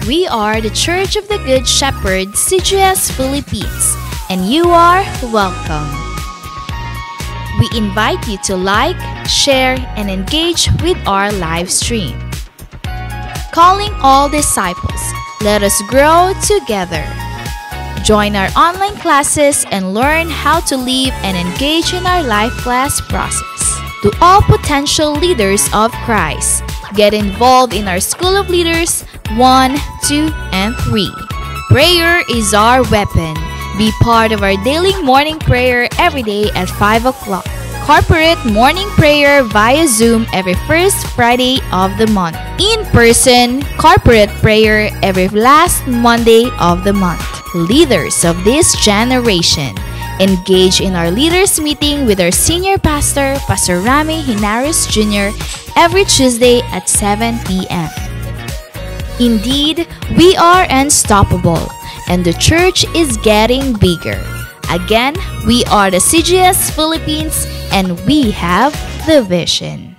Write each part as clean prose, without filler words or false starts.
We are the Church of the Good Shepherd, CGS Philippines, and you are welcome. We invite you to like, share, and engage with our live stream. Calling all disciples, let us grow together. Join our online classes and learn how to live and engage in our life class process. To all potential leaders of Christ, get involved in our School of Leaders 1, 2, and 3. Prayer is our weapon. Be part of our daily morning prayer every day at 5 o'clock. Corporate morning prayer via Zoom every first Friday of the month. In-person corporate prayer every last Monday of the month. Leaders of this generation, engage in our leaders meeting with our senior pastor, Pastor Rami Hinares Jr., every Tuesday at 7 p.m. Indeed, we are unstoppable, and the church is getting bigger. Again, we are the CGS Philippines, and we have the vision.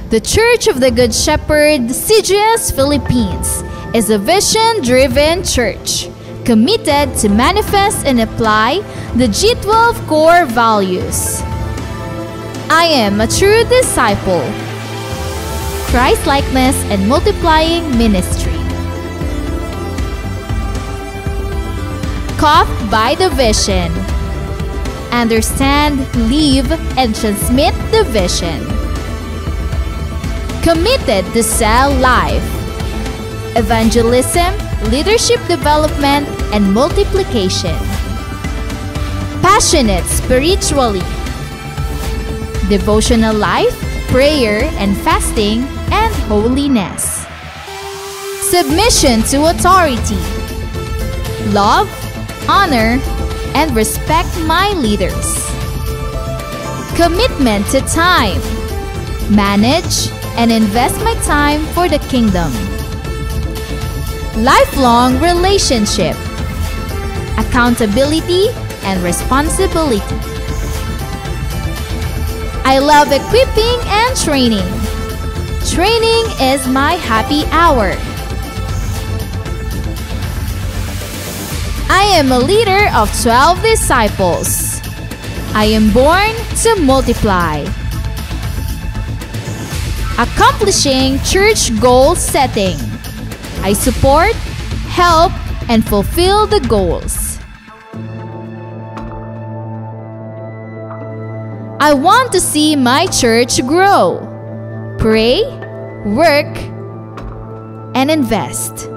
The Church of the Good Shepherd, CGS Philippines, is a vision-driven church committed to manifest and apply the G12 core values. I am a true disciple, Christ-likeness and multiplying ministry. Caught by the vision. Understand, live, and transmit the vision. Committed to sell life. Evangelism, leadership development, and multiplication. Passionate spiritually. Devotional life, prayer and fasting, and holiness. Submission to authority. Love, honor, and respect my leaders. Commitment to time. Manage and invest my time for the kingdom. Lifelong relationship. Accountability and responsibility. I love equipping and training. Training is my happy hour. I am a leader of 12 disciples. I am born to multiply. Accomplishing church goal setting. I support, help, and fulfill the goals. I want to see my church grow. Pray, work, and invest.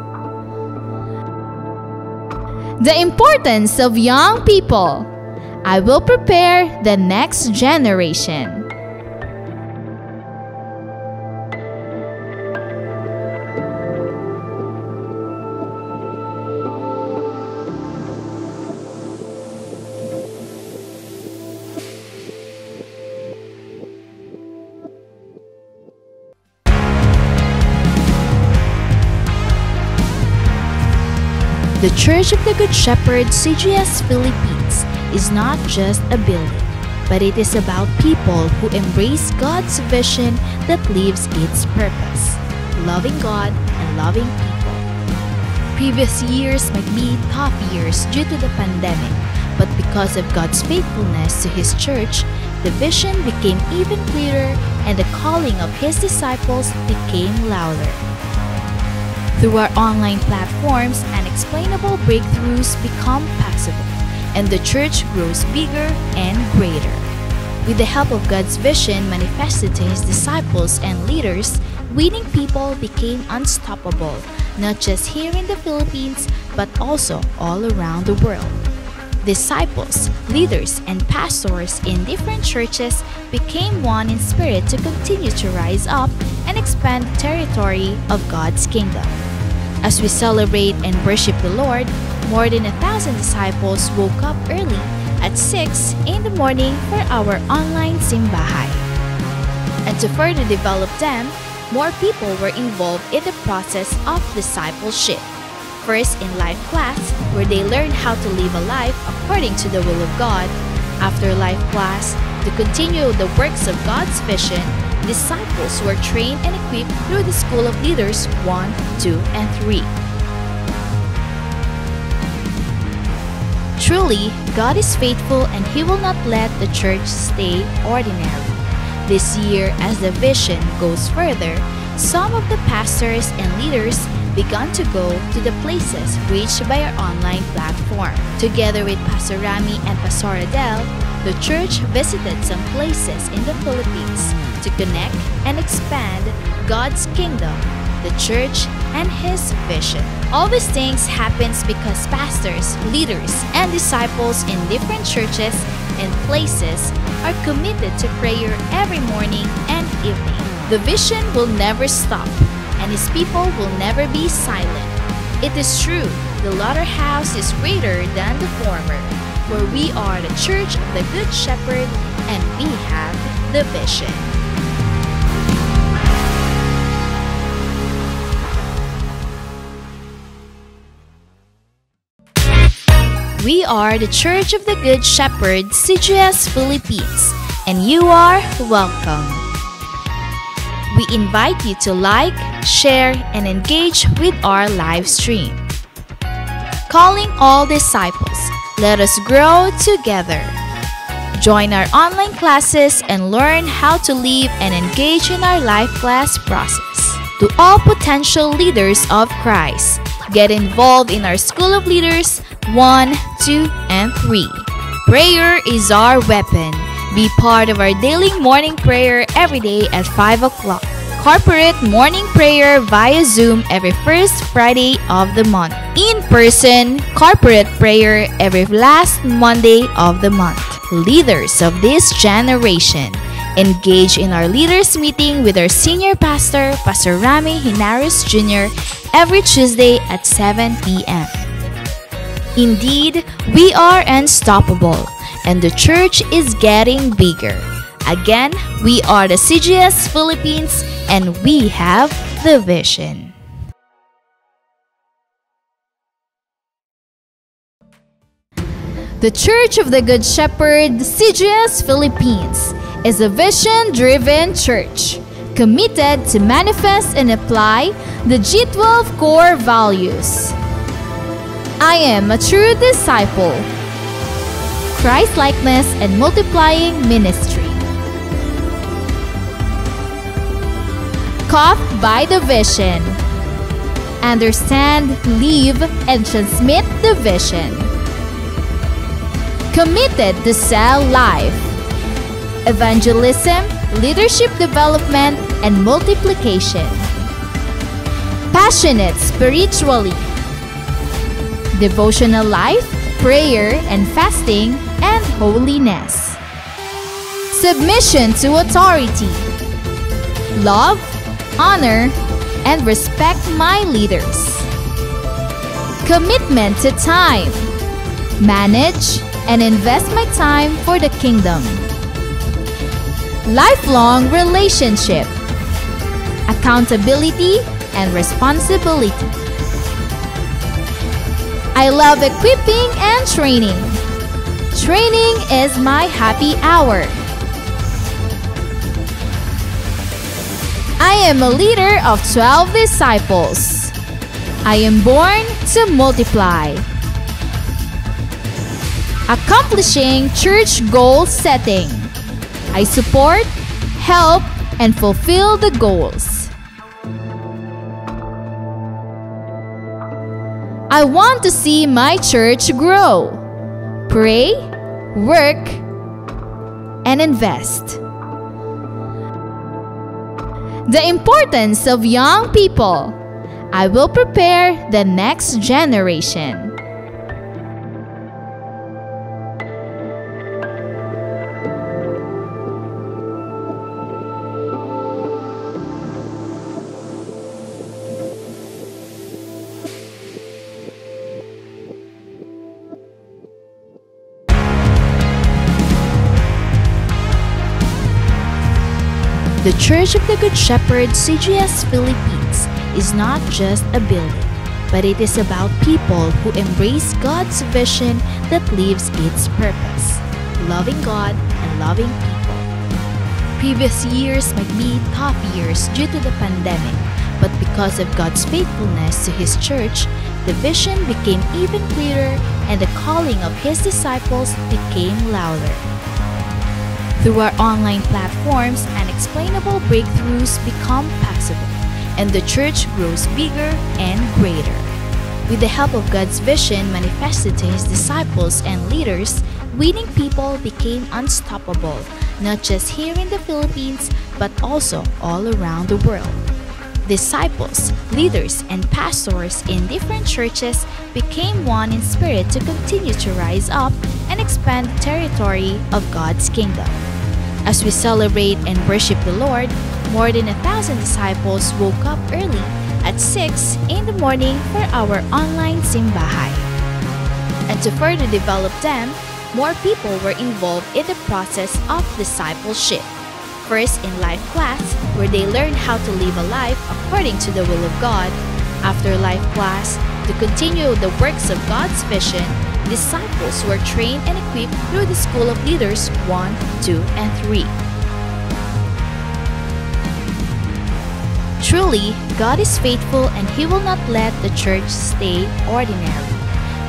The importance of young people. I will prepare the next generation. The Church of the Good Shepherd, CGS Philippines, is not just a building, but it is about people who embrace God's vision that lives its purpose, loving God and loving people. Previous years might be tough years due to the pandemic, but because of God's faithfulness to His church, the vision became even clearer and the calling of His disciples became louder. Through our online platforms, unexplainable breakthroughs become possible, and the church grows bigger and greater. With the help of God's vision manifested to His disciples and leaders, winning people became unstoppable, not just here in the Philippines, but also all around the world. Disciples, leaders, and pastors in different churches became one in spirit to continue to rise up and expand the territory of God's kingdom. As we celebrate and worship the Lord, more than 1,000 disciples woke up early at 6 in the morning for our online simbahay. And to further develop them, more people were involved in the process of discipleship. First in life class, where they learned how to live a life according to the will of God. After life class, To continue the works of God's vision, disciples were trained and equipped through the School of Leaders 1, 2, and 3. Truly, God is faithful and He will not let the church stay ordinary. This year, as the vision goes further, some of the pastors and leaders began to go to the places reached by our online platform. Together with Pastor Rami and Pastor Adele, the church visited some places in the Philippines to connect and expand God's kingdom, the church, and His vision. All these things happens because pastors, leaders, and disciples in different churches and places are committed to prayer every morning and evening. The vision will never stop, and His people will never be silent. It is true, the latter house is greater than the former, for we are the church of the Good Shepherd, and we have the vision. We are the Church of the Good Shepherd, CGS Philippines, and you are welcome. We invite you to like, share, and engage with our live stream. Calling all disciples, let us grow together. Join our online classes and learn how to live and engage in our life class process. To all potential leaders of Christ, get involved in our School of Leaders 1, 2, and 3. Prayer is our weapon. Be part of our daily morning prayer every day at 5 o'clock. Corporate morning prayer via Zoom every first Friday of the month. In-person corporate prayer every last Monday of the month. Leaders of this generation, engage in our leaders meeting with our senior pastor, Pastor Rami Hinares Jr., every Tuesday at 7 p.m. Indeed, we are unstoppable, and the church is getting bigger. Again, we are the CGS Philippines, and we have the vision. The Church of the Good Shepherd, CGS Philippines, is a vision-driven church committed to manifest and apply the G12 core values. I am a true disciple. Christ-likeness and multiplying ministry. Caught by the vision. Understand, live, and transmit the vision. Committed to sell life. Evangelism, leadership development, and multiplication. Passionate spiritually. Devotional life, prayer and fasting, and holiness. Submission to authority. Love, honor, and respect my leaders. Commitment to time. Manage and invest my time for the kingdom. Lifelong relationship. Accountability and responsibility. I love equipping and training. Training is my happy hour. I am a leader of 12 disciples. I am born to multiply. Accomplishing church goal setting. I support, help, and fulfill the goals. I want to see my church grow. Pray, work, and invest. The importance of young people. I will prepare the next generation. The Church of the Good Shepherd, CGS Philippines, is not just a building, but it is about people who embrace God's vision that lives its purpose. loving God and loving people. Previous years might be tough years due to the pandemic, but because of God's faithfulness to His church, the vision became even clearer and the calling of His disciples became louder. Through our online platforms, unexplainable breakthroughs become possible, and the church grows bigger and greater. With the help of God's vision manifested to His disciples and leaders, winning people became unstoppable, not just here in the Philippines, but also all around the world. Disciples, leaders, and pastors in different churches became one in spirit to continue to rise up and expand the territory of God's kingdom. As we celebrate and worship the Lord, more than 1,000 disciples woke up early at 6 in the morning for our online simbahay. And to further develop them, more people were involved in the process of discipleship. First in life class, where they learned how to live a life according to the will of God. After life class, to continue the works of God's vision, disciples were trained and equipped through the School of Leaders 1, 2, and 3. Truly, God is faithful and He will not let the church stay ordinary.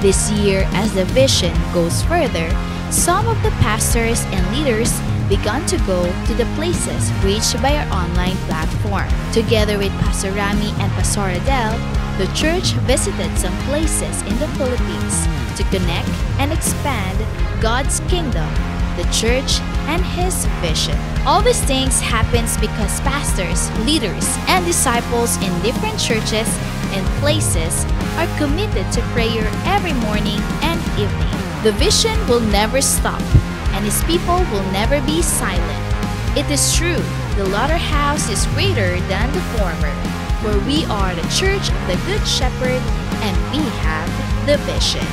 This year, as the vision goes further, some of the pastors and leaders began to go to the places reached by our online platform. Together with Pastor Rami and Pastor Adele, the church visited some places in the Philippines to connect and expand God's kingdom, the church, and His vision. All these things happens because pastors, leaders, and disciples in different churches and places are committed to prayer every morning and evening. The vision will never stop, and His people will never be silent. It is true, the latter house is greater than the former, for we are the church of the Good Shepherd, and we have the vision.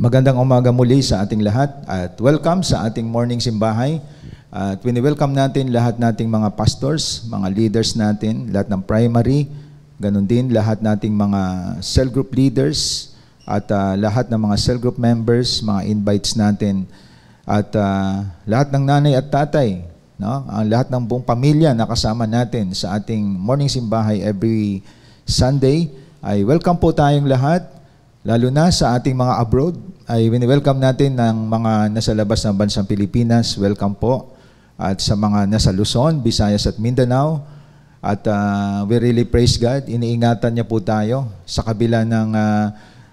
Magandang umaga muli sa ating lahat at welcome sa ating morning simbahay. At wini-welcome natin lahat nating mga pastors, mga leaders natin, lahat ng primary, ganun din lahat nating mga cell group leaders at lahat ng mga cell group members, mga invites natin at lahat ng nanay at tatay, no? Ang lahat ng buong pamilya na kasama natin sa ating morning simbahay every Sunday ay welcome po tayong lahat, lalo na sa ating mga abroad ay wini-welcome natin ng mga nasa labas ng bansang Pilipinas, welcome po. At sa mga nasa Luzon, Visayas at Mindanao. At we really praise God. Iniingatan niya po tayo sa kabila ng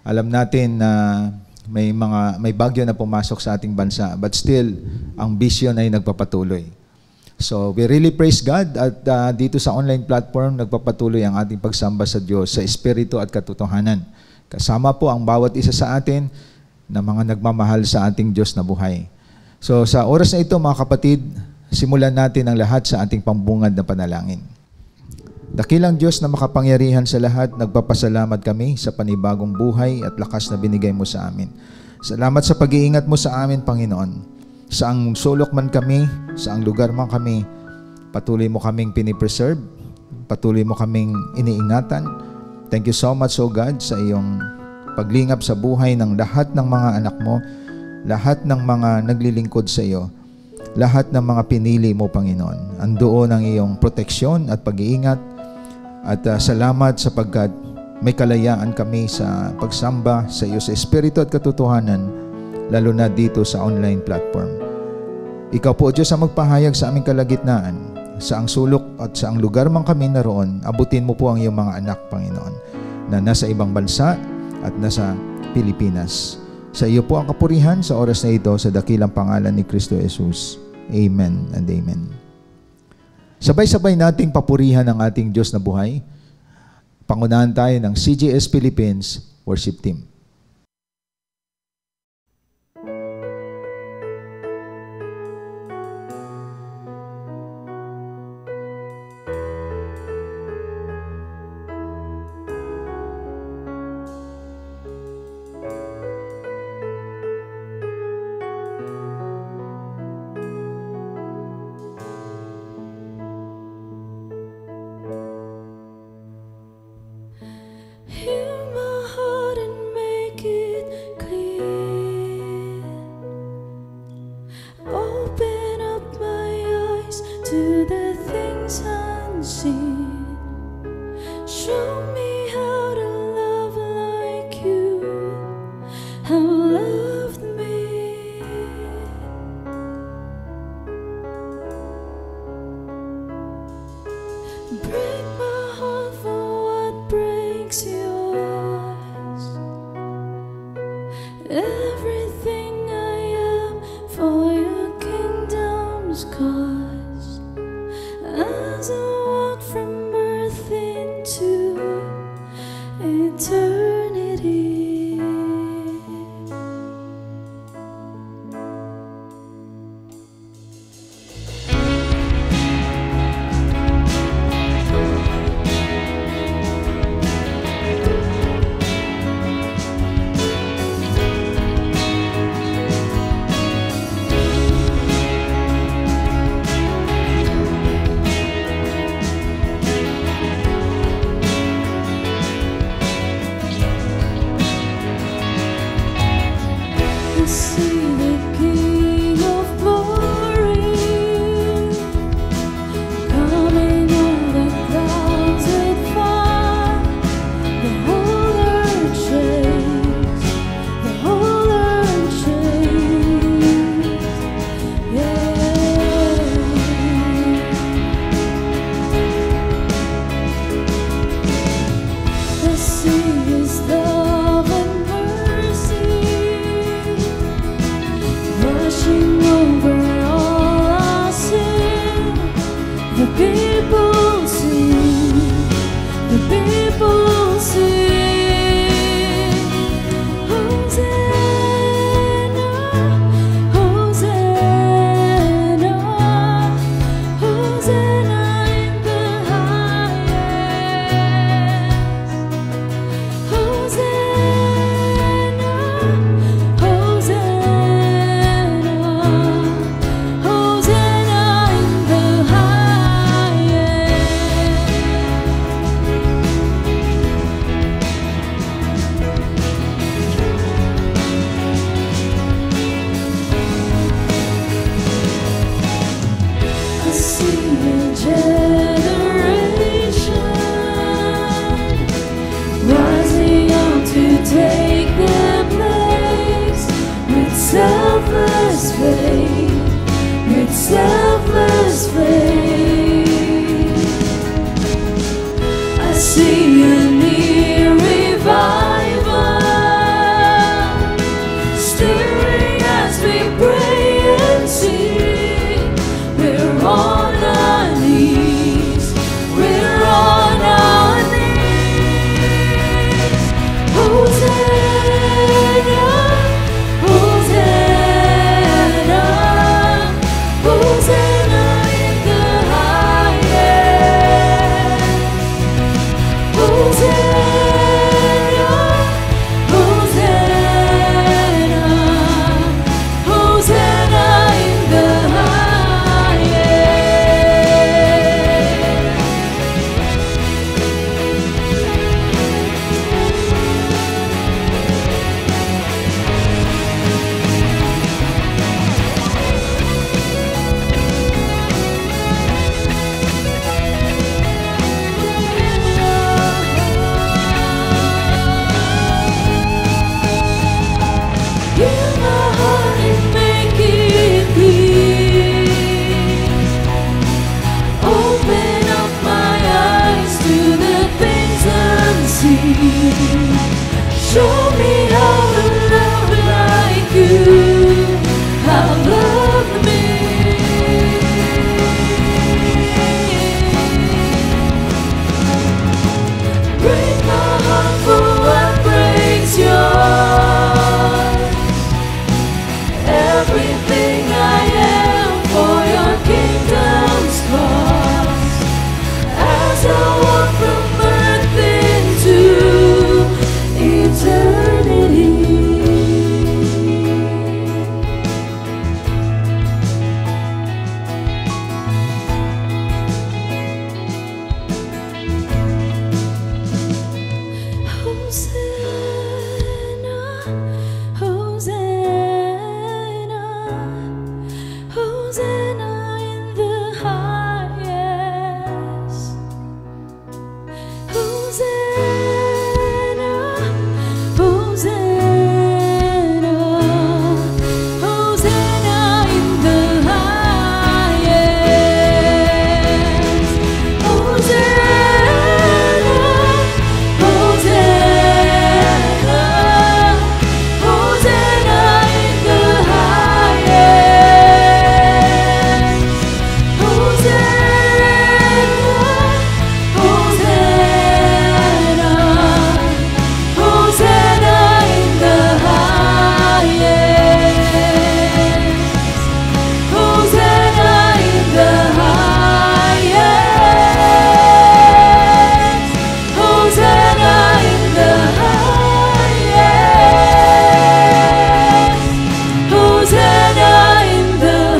alam natin na may bagyo na pumasok sa ating bansa. But still, ang vision ay nagpapatuloy. So we really praise God at dito sa online platform, nagpapatuloy ang ating pagsamba sa Diyos sa Espiritu at katotohanan. Kasama po ang bawat isa sa atin na mga nagmamahal sa ating Diyos na buhay. So sa oras na ito mga kapatid, simulan natin ang lahat sa ating pambungad na panalangin. Dakilang Diyos na makapangyarihan sa lahat, nagpapasalamat kami sa panibagong buhay at lakas na binigay mo sa amin. Salamat sa pag-iingat mo sa amin, Panginoon. Saang sulok man kami, saang lugar man kami, patuloy mo kaming pinipreserve, patuloy mo kaming iniingatan. Thank you so much, O God, sa iyong paglingap sa buhay ng lahat ng mga anak mo, lahat ng mga naglilingkod sa iyo, lahat ng mga pinili mo, Panginoon. Andoon ang iyong proteksyon at pag-iingat. At salamat sapagkat may kalayaan kami sa pagsamba sa iyo sa Espiritu at katotohanan, lalo na dito sa online platform. Ikaw po, Diyos, ang magpahayag sa aming kalagitnaan. Sa ang sulok at sa ang lugar man kami naroon, abutin mo po ang iyong mga anak, Panginoon, na nasa ibang bansa at nasa Pilipinas. Sa iyo po ang kapurihan sa oras na ito sa dakilang pangalan ni Kristo Jesus. Amen and amen. Sabay-sabay nating papurihan ang ating Diyos na buhay. Pangunahan tayo ng CGS Philippines Worship Team. Hosanna Show me how to love like you, how to love me. Break my heart for what breaks yours. Everything I am for your kingdom's cause. As I walk from earth into eternity. Hosanna, Hosanna, Hosanna in the highest. Hosanna, Hosanna, Hosanna in the highest. Hosanna, Hosanna, Hosanna in the highest. Hosanna, Hosanna, Hosanna in the highest. Hosanna in the highest. Hosanna in the highest. Hosanna in the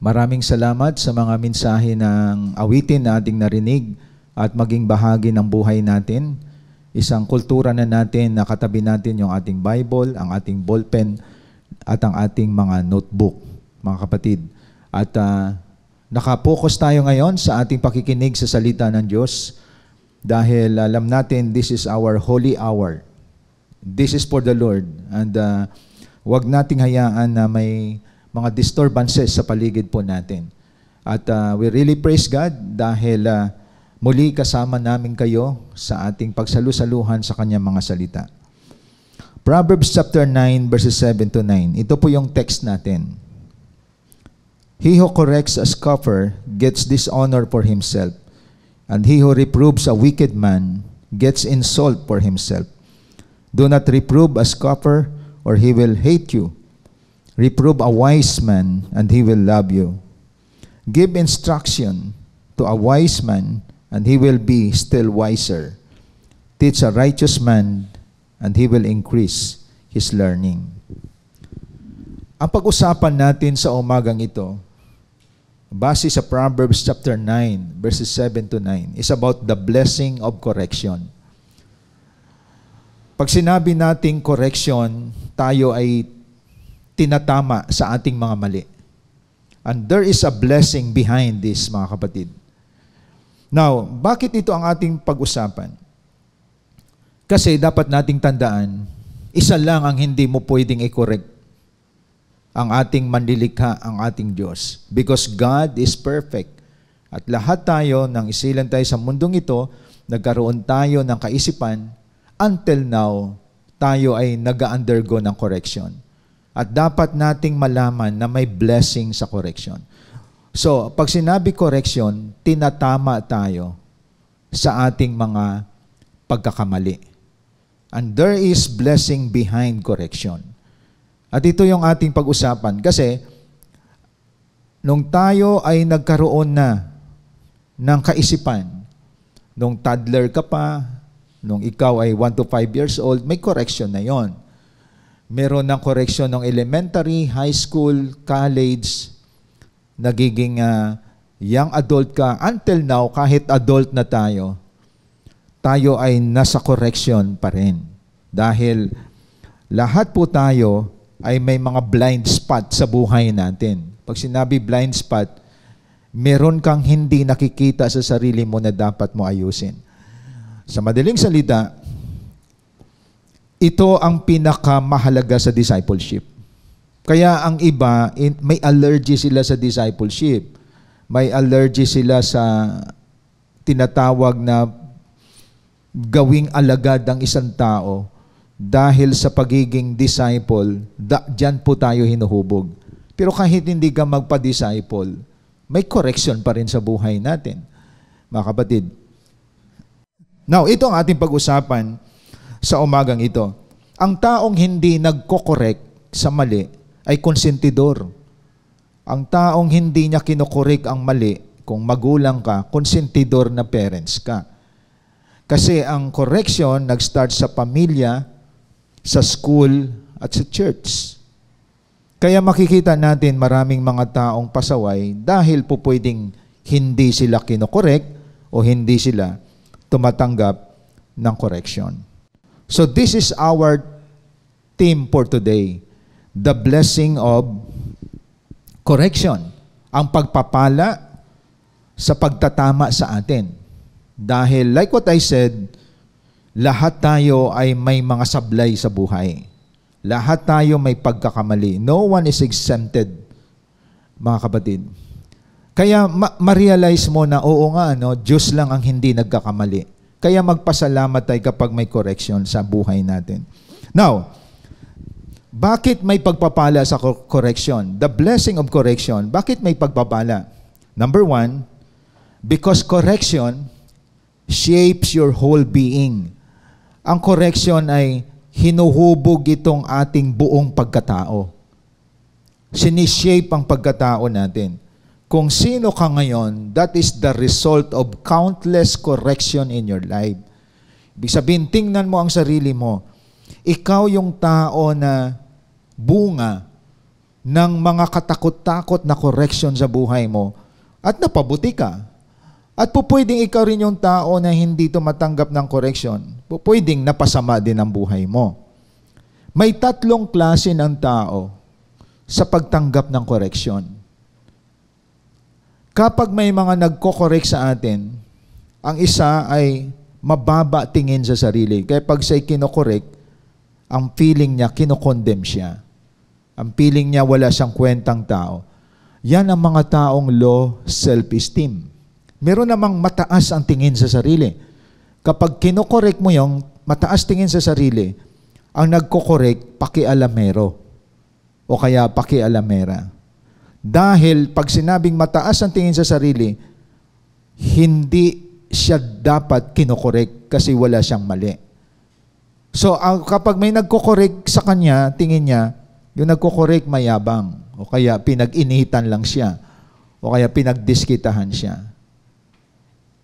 Maraming salamat sa mga mensahe ng awitin na ating narinig at maging bahagi ng buhay natin. Isang kultura na natin, nakatabi natin yung ating Bible, ang ating ballpen, at ang ating mga notebook, mga kapatid. At nakapokus tayo ngayon sa ating pakikinig sa salita ng Diyos dahil alam natin this is our holy hour. This is for the Lord. And wag nating hayaan na may mga disturbances sa paligid po natin. At we really praise God dahil muli kasama namin kayo sa ating pagsalusaluhan sa kanyang mga salita. Proverbs chapter 9 verses 7 to 9. Ito po yung text natin. He who corrects a scoffer gets dishonor for himself, and he who reproves a wicked man gets insult for himself. Do not reprove a scoffer, or he will hate you. Reprove a wise man, and he will love you. Give instruction to a wise man, and he will be still wiser. Teach a righteous man, and he will increase his learning. Ang pag-usapan natin sa umagang ito, base sa Proverbs chapter 9, verses 7 to 9, is about the blessing of correction. Pag sinabi nating correction, tayo ay tinatama sa ating mga mali. And there is a blessing behind this, mga kapatid. Now, bakit ito ang ating pag-usapan? Kasi dapat nating tandaan, isa lang ang hindi mo pwedeng i-correct. Ang ating manlilikha, ang ating Diyos. Because God is perfect. At lahat tayo, nang isilan tayo sa mundong ito, nagkaroon tayo ng kaisipan, until now, tayo ay nag-undergo ng correction. At dapat nating malaman na may blessing sa correction. So, pag sinabi correction, tinatama tayo sa ating mga pagkakamali. And there is blessing behind correction. At ito yung ating pag-usapan. Kasi, nung tayo ay nagkaroon na ng kaisipan, nung toddler ka pa, nung ikaw ay 1 to 5 years old, may correction na yon. Meron ng correction ng elementary, high school, college, nagiging young adult ka, until now, kahit adult na tayo ay nasa correction pa rin. Dahil lahat po tayo ay may mga blind spot sa buhay natin. Pag sinabi blind spot, meron kang hindi nakikita sa sarili mo na dapat mo ayusin. Sa madaling salita, ito ang pinakamahalaga sa discipleship. Kaya ang iba, may allergy sila sa discipleship. May allergy sila sa tinatawag na gawing alagad ang isang tao dahil sa pagiging disciple, dyan po tayo hinuhubog. Pero kahit hindi ka magpa-disciple, may correction pa rin sa buhay natin, mga kapatid. Now, ito ang ating pag-usapan sa umagang ito. Ang taong hindi nagko-correct sa mali ay konsentidor. Ang taong hindi niya kinokorek ang mali, kung magulang ka, konsentidor na parents ka. Kasi ang correction nag-start sa pamilya, sa school, at sa church. Kaya makikita natin maraming mga taong pasaway dahil po pwedeng hindi sila kinokorek o hindi sila tumatanggap ng correction. So this is our theme for today. The blessing of correction. Ang pagpapala sa pagtatama sa atin. Dahil like what I said, lahat tayo ay may mga sablay sa buhay. Lahat tayo may pagkakamali. No one is exempted, mga kapatid. Kaya ma-realize mo na oo nga, Diyos lang ang hindi nagkakamali. Kaya magpasalamat tayo kapag may correction sa buhay natin. Now, bakit may pagpapala sa correction? The blessing of correction. Bakit may pagpapala? Number one, because correction shapes your whole being. Ang correction ay hinuhubog itong ating buong pagkatao. Sinishape ang pagkatao natin. Kung sino ka ngayon, that is the result of countless correction in your life. Ibig sabihin, tingnan mo ang sarili mo. Ikaw yung tao na bunga ng mga katakot-takot na correction sa buhay mo at napabuti ka. At pwedeng ikaw rin yung tao na hindi tumatanggap ng correction. Pwedeng napasama din ang buhay mo. May tatlong klase ng tao sa pagtanggap ng correction. Kapag may mga nagko-correct sa atin, ang isa ay mababa tingin sa sarili. Kaya pag siya'y kinokorek, ang feeling niya, kinokondem siya. Ang feeling niya, wala siyang kwentang tao. Yan ang mga taong low self-esteem. Meron namang mataas ang tingin sa sarili. Kapag kinokorek mo yung mataas tingin sa sarili, ang nagkokorek, pakialamero. O kaya pakialamera. Dahil pag sinabing mataas ang tingin sa sarili, hindi siya dapat kinokorek kasi wala siyang mali. So kapag may nagkokorek sa kanya, tingin niya, yung nagkokorek mayabang. O kaya pinag-initan lang siya. O kaya pinagdiskitahan siya.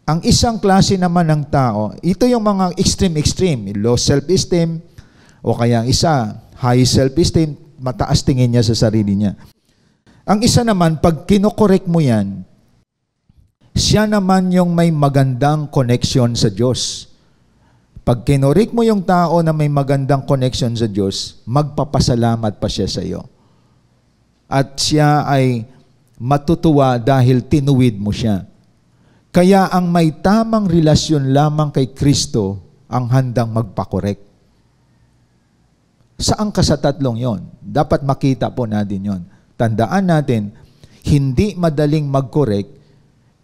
Ang isang klase naman ng tao, ito yung mga extreme, low self-esteem, o kaya ang isa, high self-esteem, mataas tingin niya sa sarili niya. Ang isa naman, pag kinokorek mo yan, siya naman yung may magandang connection sa Diyos. Pag kinorek mo yung tao na may magandang connection sa Diyos, magpapasalamat pa siya sa iyo. At siya ay matutuwa dahil tinuwid mo siya. Kaya ang may tamang relasyon lamang kay Kristo ang handang magpakorek. Saan ka sa tatlong yon? Dapat makita po natin yon. Tandaan natin, hindi madaling mag-correct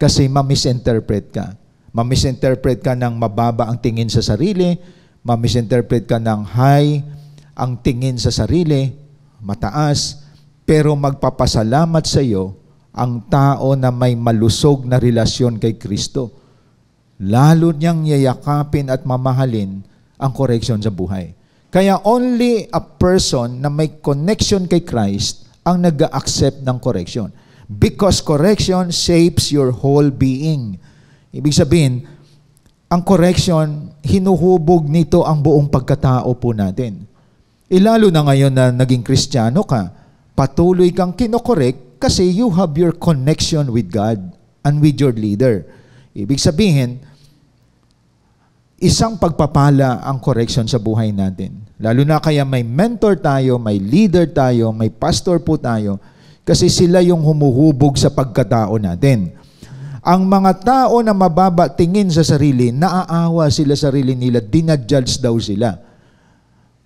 kasi ma-misinterpret ka. Ma-misinterpret ka ng mababa ang tingin sa sarili, ma-misinterpret ka ng high ang tingin sa sarili, mataas, pero magpapasalamat sa iyo ang tao na may malusog na relasyon kay Kristo. Lalo niyang yayakapin at mamahalin ang correction sa buhay. Kaya only a person na may connection kay Christ ang nag-accept ng correction. Because correction shapes your whole being. Ibig sabihin, ang correction, hinuhubog nito ang buong pagkatao po natin. Lalo na ngayon na naging Kristiyano ka, patuloy kang kinokorek Kasi you have your connection with God and with your leader. Ibig sabihin, isang pagpapala ang correction sa buhay natin. Lalo na kaya may mentor tayo, may leader tayo, may pastor po tayo, kasi sila yung humuhubog sa pagkatao natin. Ang mga tao na mababa tingin sa sarili, naaawa sila sa sarili nila, dinadjudge daw sila.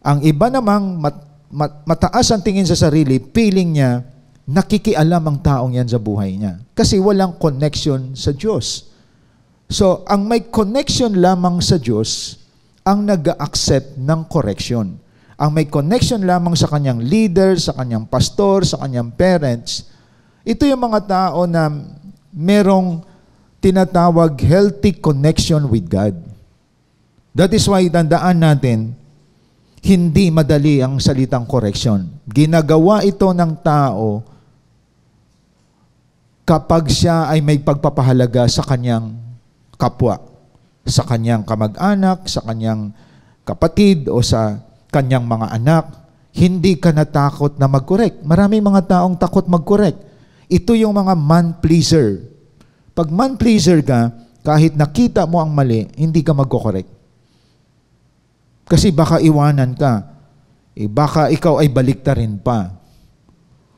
Ang iba namang mataas ang tingin sa sarili, feeling niya, nakikialam ang taong yan sa buhay niya. Kasi walang connection sa Diyos. So, ang may connection lamang sa Diyos, ang nag-accept ng correction. Ang may connection lamang sa kanyang leader, sa kanyang pastor, sa kanyang parents, ito yung mga tao na merong tinatawag healthy connection with God. That is why tandaan natin, hindi madali ang salitang correction. Ginagawa ito ng tao kapag siya ay may pagpapahalaga sa kanyang kapwa, sa kanyang kamag-anak, sa kanyang kapatid, o sa kanyang mga anak. Hindi ka natakot na mag-correct. Maraming mga taong takot mag-correct. Ito yung mga man-pleaser. Pag man-pleaser ka, kahit nakita mo ang mali, hindi ka mag-correct. Kasi baka iwanan ka. Baka ikaw ay baliktarin pa.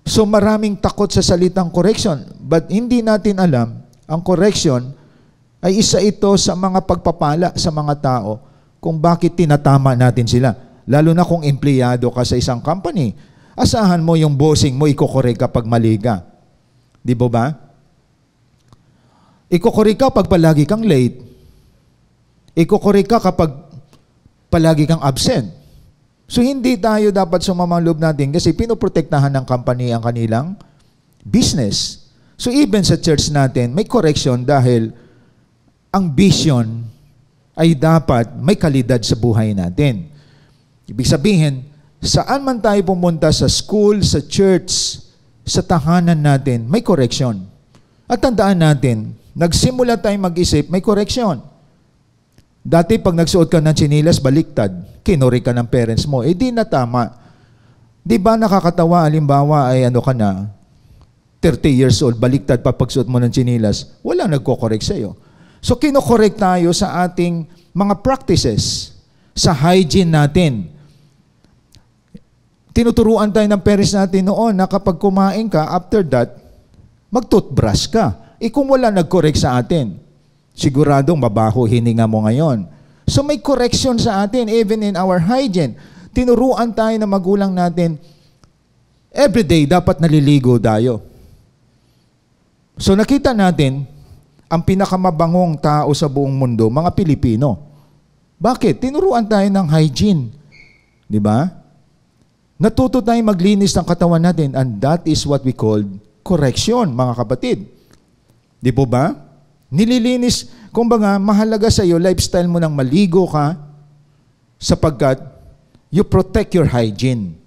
So maraming takot sa salitang correction. But hindi natin alam, ang correction ay isa ito sa mga pagpapala sa mga tao kung bakit tinatama natin sila. Lalo na kung empleyado ka sa isang company. Asahan mo yung bossing mo, iko-correct kapag mali ka. Di ba? Iko-correct ka pag palagi kang late. Iko-correct ka kapag palagi kang absent. So hindi tayo dapat sumamang loob natin kasi pinoprotektahan ng company ang kanilang business. So even sa church natin, may correction dahil ang vision ay dapat may kalidad sa buhay natin. Ibig sabihin, saan man tayo pumunta sa school, sa church, sa tahanan natin, may correction. At tandaan natin, nagsimula tayong mag-isip, may correction. Dati pag nagsuot ka ng tsinilas, baliktad. Kinuri ka ng parents mo. Di na tama. Di ba nakakatawa, halimbawa ay ano ka na, 30 years old, baliktad pa pagsuot mo ng tsinilas, wala nagko-correct sa'yo. So, kino-correct tayo sa ating mga practices, sa hygiene natin. Tinuturuan tayo ng parents natin noon na kapag kumain ka, after that, mag-toothbrush ka. Kung wala nag-correct sa atin, siguradong mabaho hininga mo ngayon. So, may correction sa atin, even in our hygiene. Tinuruan tayo ng magulang natin, everyday dapat naliligo tayo. So, nakita natin, ang pinakamabangong tao sa buong mundo, mga Pilipino. Bakit? Tinuruan tayo ng hygiene. Di ba? Natuto tayong maglinis ng katawan natin and that is what we call correction, mga kapatid. Di po ba? Nililinis, kumbaga, mahalaga sa iyo, lifestyle mo nang maligo ka sapagkat you protect your hygiene.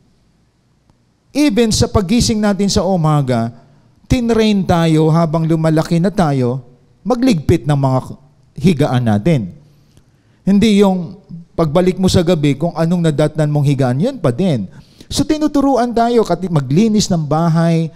Even sa pagising natin sa umaga, tinrain tayo habang lumalaki na tayo, magligpit ng mga higaan natin. Hindi yung pagbalik mo sa gabi kung anong nadatnan mong higaan, yun pa din. So tinuturuan tayo maglinis ng bahay,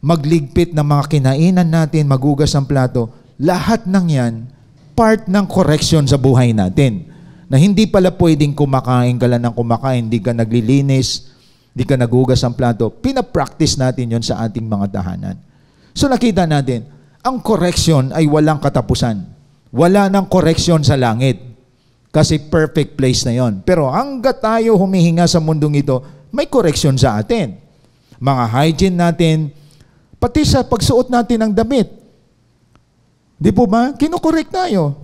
magligpit ng mga kinainan natin, magugas ng plato. Lahat ng yan, part ng correction sa buhay natin. Na hindi pala pwedeng kumakain ka lang ng kumakain, hindi ka naglilinis, hindi ka nagugas ng plato. Pinapractice natin yon sa ating mga tahanan. So nakita natin, ang correction ay walang katapusan. Wala nang correction sa langit. Kasi perfect place na yon. Pero hanggat tayo humihinga sa mundong ito, may correction sa atin. Mga hygiene natin, pati sa pagsuot natin ng damit. Di po ba? Kinokorek tayo.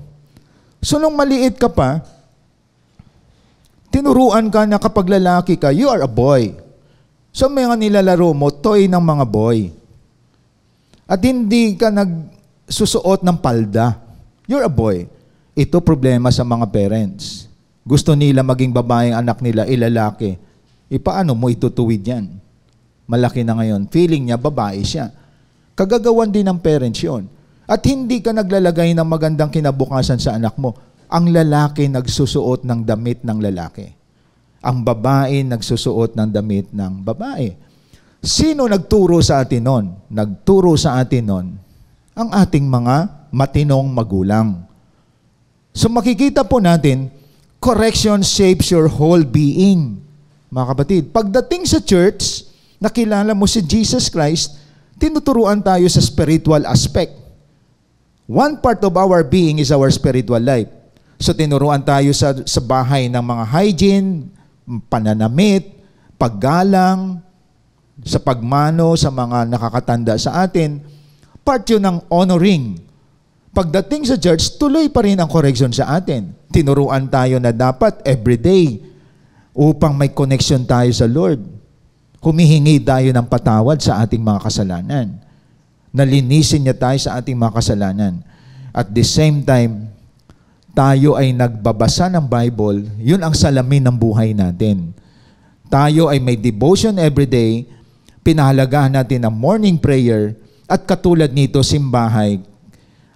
So nung maliit ka pa, tinuruan ka na kapag lalaki ka, you are a boy. So mga nilalaro mo, toy ng mga boy. At hindi ka nagsusuot ng palda. You're a boy. Ito problema sa mga parents. Gusto nila maging babaeng anak nila, ilalaki. Paano mo itutuwid yan? Malaki na ngayon. Feeling niya, babae siya. Kagagawan din ng parents yun. At hindi ka naglalagay ng magandang kinabukasan sa anak mo. Ang lalaki nagsusuot ng damit ng lalaki. Ang babae nagsusuot ng damit ng babae. Sino nagturo sa atin nun? Nagturo sa atin nun ang ating mga matinong magulang. So makikita po natin, correction shapes your whole being. Mga kapatid, pagdating sa church, nakilala mo si Jesus Christ, tinuturuan tayo sa spiritual aspect. One part of our being is our spiritual life. So tinuruan tayo sa bahay ng mga hygiene, pananamit, paggalang, sa pagmano sa mga nakakatanda sa atin. Part yun ng honoring. Pagdating sa church, tuloy pa rin ang correction sa atin. Tinuruan tayo na dapat everyday upang may connection tayo sa Lord. Humihingi tayo ng patawad sa ating mga kasalanan. Nalinisin niya tayo sa ating mga kasalanan. At the same time, tayo ay nagbabasa ng Bible, yun ang salamin ng buhay natin. Tayo ay may devotion everyday, pinahalagahan natin ang morning prayer, at katulad nito, simbahay.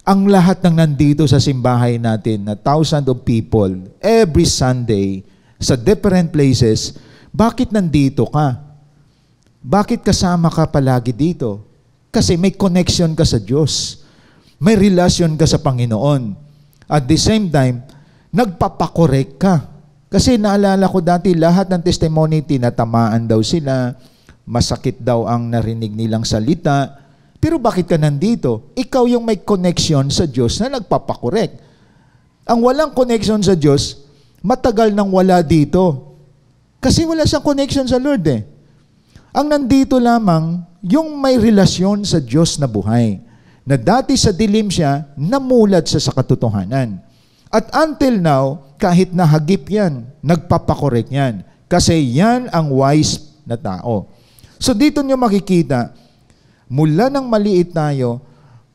Ang lahat ng nandito sa simbahay natin, na thousands of people, every Sunday, sa different places, bakit nandito ka? Bakit kasama ka palagi dito? Kasi may connection ka sa Diyos. May relasyon ka sa Panginoon. At the same time, nagpapakorek ka. Kasi naalala ko dati, lahat ng testimony, tinatamaan daw sila, masakit daw ang narinig nilang salita. Pero bakit ka nandito? Ikaw yung may connection sa Diyos na nagpapakorek. Ang walang connection sa Diyos, matagal nang wala dito. Kasi wala siyang connection sa Lord eh. Ang nandito lamang, yung may relasyon sa Diyos na buhay, na dati sa dilim siya, namulat siya sa katotohanan. At until now, kahit nahagip yan, nagpapakorek yan. Kasi yan ang wise na tao. So dito nyo makikita, mula nang maliit tayo,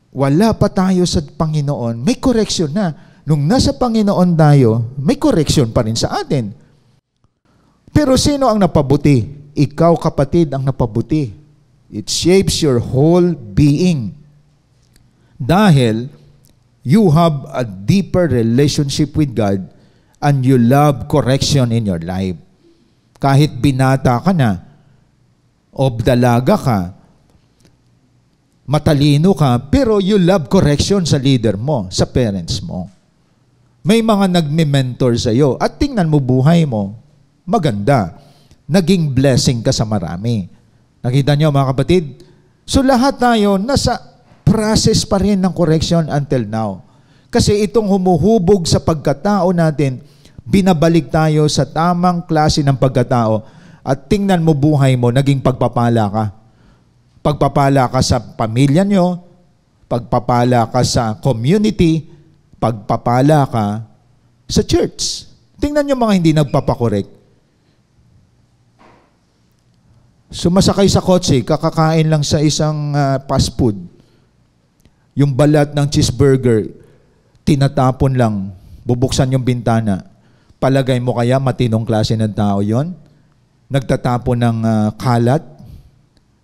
wala pa tayo sa Panginoon, may correction na. Nung nasa Panginoon tayo, may correction pa rin sa atin. Pero sino ang napabuti? Ikaw, kapatid, ang napabuti. It shapes your whole being. Dahil you have a deeper relationship with God and you love correction in your life. Kahit binata ka na, o dalaga ka, matalino ka, pero you love correction sa leader mo, sa parents mo. May mga nagme-mentor sa iyo at tingnan mo buhay mo, maganda. Naging blessing ka sa marami. Nakita niyo mga kapatid? So lahat tayo nasa process pa rin ng correction until now. Kasi itong humuhubog sa pagkatao natin, binabalik tayo sa tamang klase ng pagkatao at tingnan mo buhay mo, naging pagpapala ka. Pagpapala ka sa pamilya nyo, pagpapala ka sa community, pagpapala ka sa church. Tingnan nyo mga hindi nagpapakorek. Sumasakay sa kotse, kakakain lang sa isang fast food. Yung balat ng cheeseburger, tinatapon lang, bubuksan yung bintana. Palagay mo kaya matinong klase ng tao yon? Nagtatapon ng kalat.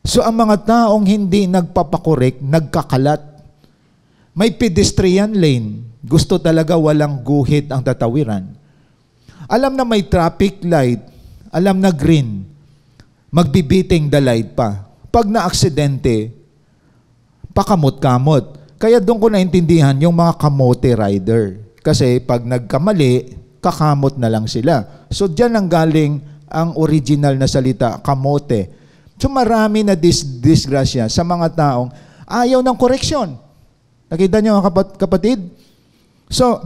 So ang mga taong hindi nagpapakorek, nagkakalat. May pedestrian lane. Gusto talaga walang guhit ang tatawiran. Alam na may traffic light, alam na green, magbibiting the light pa. Pag na-aksidente, pakamot-kamot. Kaya doon ko naintindihan yung mga kamote rider. Kasi pag nagkamali, kakamot na lang sila. So dyan ang galing ang original na salita, kamote. So marami na disgrasya sa mga taong ayaw ng koreksyon. Nakita niyo mga kapatid? So,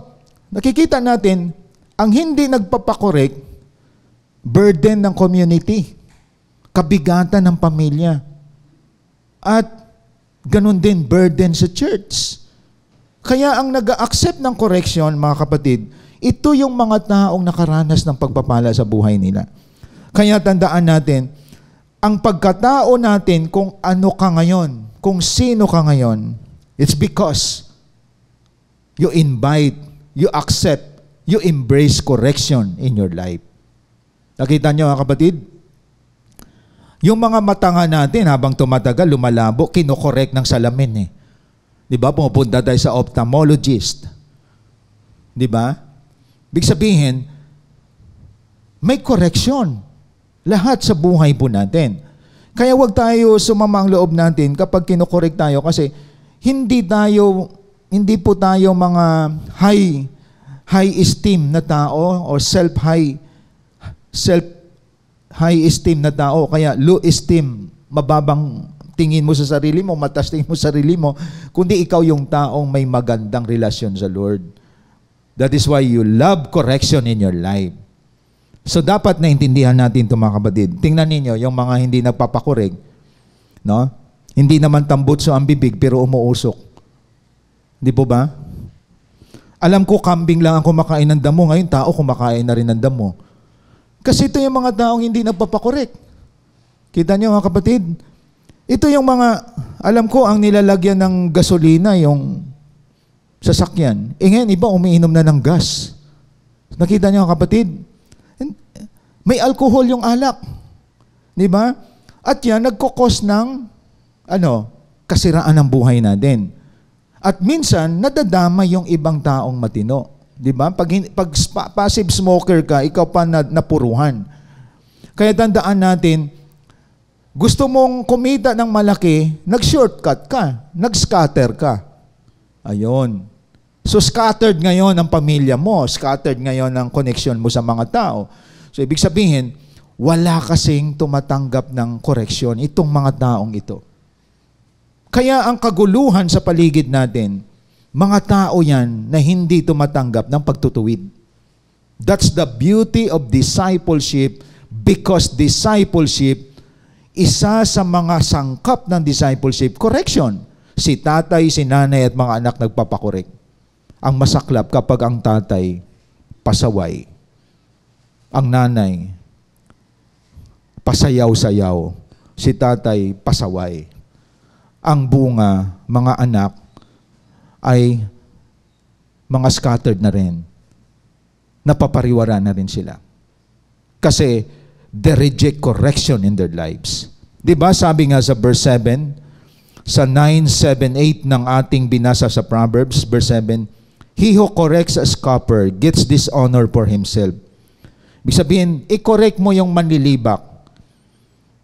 nakikita natin, ang hindi nagpapakorek, burden ng community, kabigatan ng pamilya, at ganun din burden sa church. Kaya ang nag-accept ng correction, mga kapatid, ito yung mga taong nakaranas ng pagpapala sa buhay nila. Kaya tandaan natin, ang pagkatao natin kung ano ka ngayon, kung sino ka ngayon, it's because you invite, you accept, you embrace correction in your life. Nakita niyo mga kapatid? Yung mga mata nga natin, habang tumatagal, lumalabo, kinokorek ng salamin eh. Di ba? Pumupunta tayo sa ophthalmologist. Di ba? Big sabihin, may correction. Lahat sa buhay po natin. Kaya wag tayo sumama ang loob natin kapag kinokorek tayo kasi hindi po tayo mga high esteem na tao o self high esteem na tao, kaya low esteem, mababang tingin mo sa sarili mo, mataas tingin mo sa sarili mo, kundi ikaw yung taong may magandang relasyon sa Lord. That is why you love correction in your life. So dapat naintindihan natin ito, mga kapatid. Tingnan ninyo, yung mga hindi nagpapakorek, no? Hindi naman tambutso ang bibig pero umuusok. Di po ba? Alam ko, kambing lang ang kumakain ng damo. Ngayon, tao kumakain na rin ng damo. Kasi ito yung mga taong hindi nagpapakorek. Kita niyo, mga kapatid? Ito yung mga, alam ko, ang nilalagyan ng gasolina, yung sasakyan. Ngayon, iba umiinom na ng gas. Nakita niyo, mga kapatid? May alcohol yung alak. Di ba? At yan, nagkukos ng, kasiraan ng buhay natin. At minsan, nadadama yung ibang taong matino. Di ba? Pag passive smoker ka, ikaw pa napuruhan. Kaya tandaan natin, gusto mong kumita ng malaki, nag-shortcut ka, nag-scatter ka. Ayun. So scattered ngayon ang pamilya mo, scattered ngayon ang connection mo sa mga tao. So ibig sabihin, wala kasing tumatanggap ng koreksyon itong mga taong ito. Kaya ang kaguluhan sa paligid natin, mga tao yan na hindi tumatanggap ng pagtutuwid. That's the beauty of discipleship, because discipleship, isa sa mga sangkap ng discipleship, correction. Si tatay, si nanay at mga anak nagpapakorek. Ang masaklap kapag ang tatay pasaway, ang nanay pasayaw-sayaw, si tatay pasaway. Ang bunga, mga anak, ay mga scattered na rin. Napapariwara na rin sila. Kasi they reject correction in their lives. Diba sabi nga sa verse 7, sa 9, 7, 8 ng ating binasa sa Proverbs, verse 7, he who corrects a scoffer gets dishonor for himself. Ibig sabihin, i-correct mo yung manlilibak.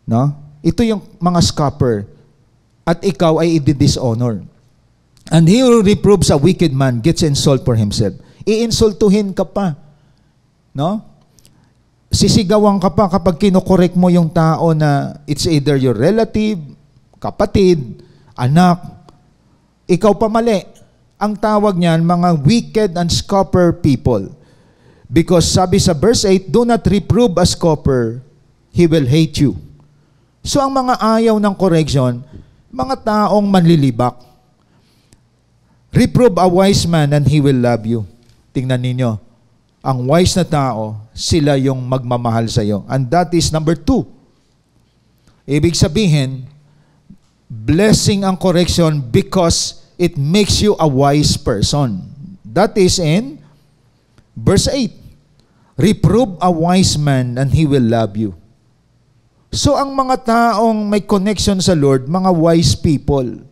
No? Ito yung mga scoffer. At ikaw ay i-dishonor. And he who reproves a wicked man gets insult for himself. I-insultuhin ka pa. No? Sisigawan ka pa kapag kinokorek mo yung tao na it's either your relative, kapatid, anak, ikaw pa mali. Ang tawag niyan, mga wicked and scoffer people. Because sabi sa verse 8, do not reprove a scoffer, he will hate you. So ang mga ayaw ng correction, mga taong manlilibak. Reprove a wise man and he will love you. Tingnan ninyo, ang wise na tao, sila yung magmamahal sa iyo. And that is number 2. Ibig sabihin, blessing ang correction because it makes you a wise person. That is in verse 8. Reprove a wise man and he will love you. So ang mga taong may connection sa Lord, mga wise people,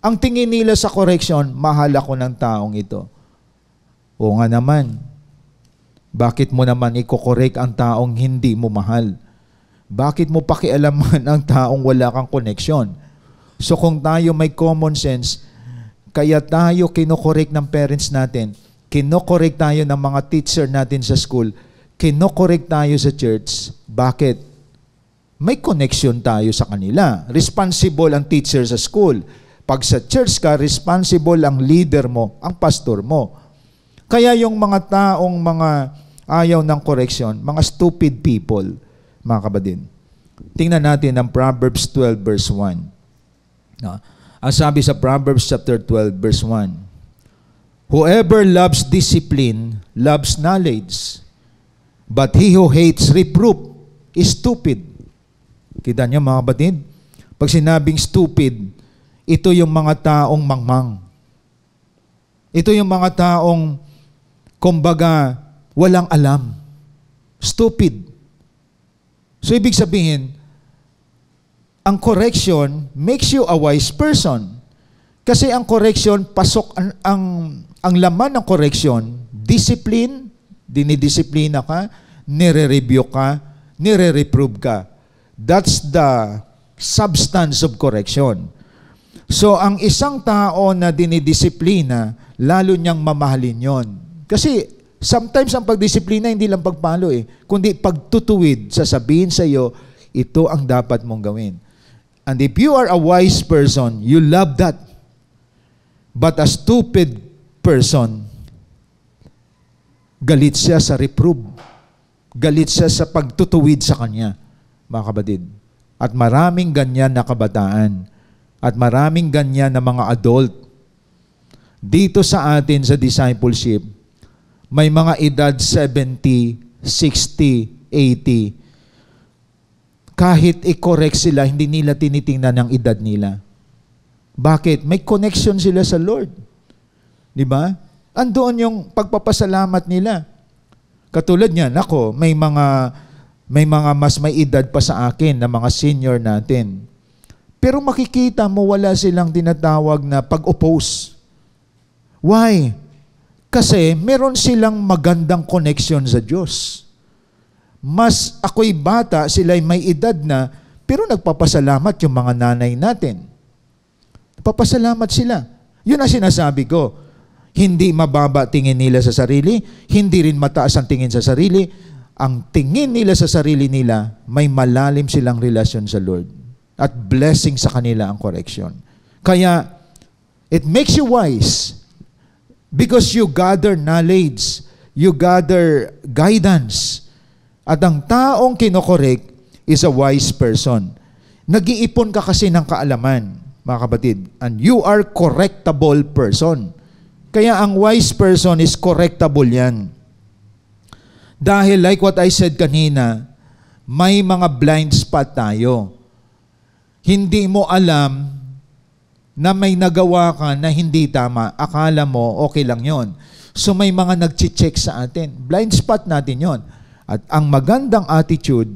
ang tingin nila sa correction, mahal ako ng taong ito. O nga naman, bakit mo naman i-correct ang taong hindi mo mahal? Bakit mo pakialaman ang taong wala kang connection? So kung tayo may common sense, kaya tayo kinokorek ng parents natin, kinokorek tayo ng mga teacher natin sa school, kinokorek tayo sa church. Bakit? May connection tayo sa kanila. Responsible ang teacher sa school. Pag sa church ka, responsible ang leader mo, ang pastor mo. Kaya yung mga taong mga ayaw ng correction, mga stupid people, mga kabadin. Tingnan natin ang Proverbs 12 verse 1. No? Ang sabi sa Proverbs chapter 12 verse 1, whoever loves discipline loves knowledge, but he who hates reproof is stupid. Kita niyo mga kapatid? Pag sinabing stupid, ito yung mga taong mangmang. Ito yung mga taong, kumbaga, walang alam. Stupid. So, ibig sabihin, ang correction makes you a wise person. Kasi ang correction, pasok, ang laman ng correction, discipline, dinidisiplina ka, nire-review ka, nire-reprove ka. That's the substance of correction. So, ang isang tao na dinidisiplina, lalo niyang mamahalin yon. Kasi, sometimes ang pagdisiplina hindi lang pagpalo kundi pagtutuwid, sasabihin sa iyo, ito ang dapat mong gawin. And if you are a wise person, you love that. But a stupid person, galit siya sa reprove. Galit siya sa pagtutuwid sa kanya, mga kapatid. At maraming ganyan na kabataan. At maraming ganyan na mga adult. Dito sa atin sa discipleship, may mga edad 70, 60, 80. Kahit i-correct sila, hindi nila tinitingnan ang edad nila. Bakit? May connection sila sa Lord. Di ba? Andoon yung pagpapasalamat nila. Katulad niyan, ako, may mga mas may edad pa sa akin na mga senior natin. Pero makikita mo wala silang tinatawag na pag-oppose. Why? Kasi meron silang magandang connection sa Diyos. Mas ako'y bata, sila'y may edad na, pero nagpapasalamat yung mga nanay natin. Nagpapasalamat sila. Yun ang sinasabi ko. Hindi mababa tingin nila sa sarili, hindi rin mataas ang tingin sa sarili. Ang tingin nila sa sarili nila, may malalim silang relasyon sa Lord. At blessing sa kanila ang correction. Kaya, it makes you wise because you gather knowledge, you gather guidance. At ang taong kinokorek is a wise person. Nag-iipon ka kasi ng kaalaman, mga kapatid. And you are correctable person. Kaya ang wise person is correctable yan. Dahil like what I said kanina, may mga blind spot tayo. Hindi mo alam na may nagawa ka na hindi tama. Akala mo, okay lang yon. So may mga nag-check sa atin. Blind spot natin yon. At ang magandang attitude,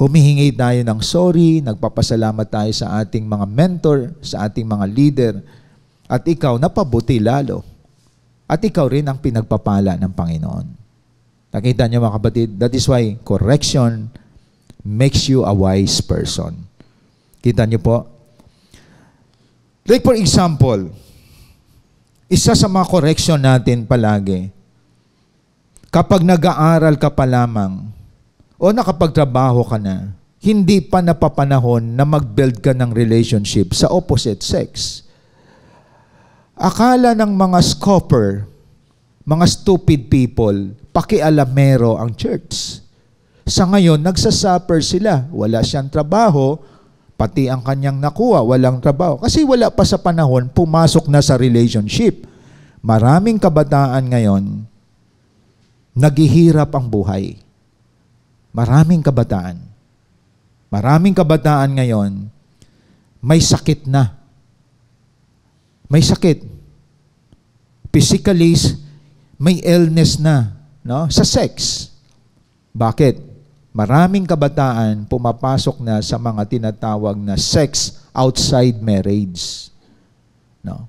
humihingi tayo ng sorry, nagpapasalamat tayo sa ating mga mentor, sa ating mga leader, at ikaw napabuti lalo. At ikaw rin ang pinagpapala ng Panginoon. Nakita niyo mga kapatid? That is why correction makes you a wise person. Kita niyo po? Like for example, isa sa mga correction natin palagi, kapag nag-aaral ka pa lamang o nakapagtrabaho ka na, hindi pa napapanahon na mag-build ka ng relationship sa opposite sex. Akala ng mga scoffer, mga stupid people, pakialamero ang church. Sa ngayon, nagsasuffer sila. Wala siyang trabaho, pati ang kanyang nakuha, walang trabaho. Kasi wala pa sa panahon, pumasok na sa relationship. Maraming kabataan ngayon, naghihirap ang buhay. Maraming kabataan. Maraming kabataan ngayon, may sakit na. May sakit. Physically, may illness na, no? Sa sex. Bakit? Maraming kabataan pumapasok na sa mga tinatawag na sex outside marriage. No?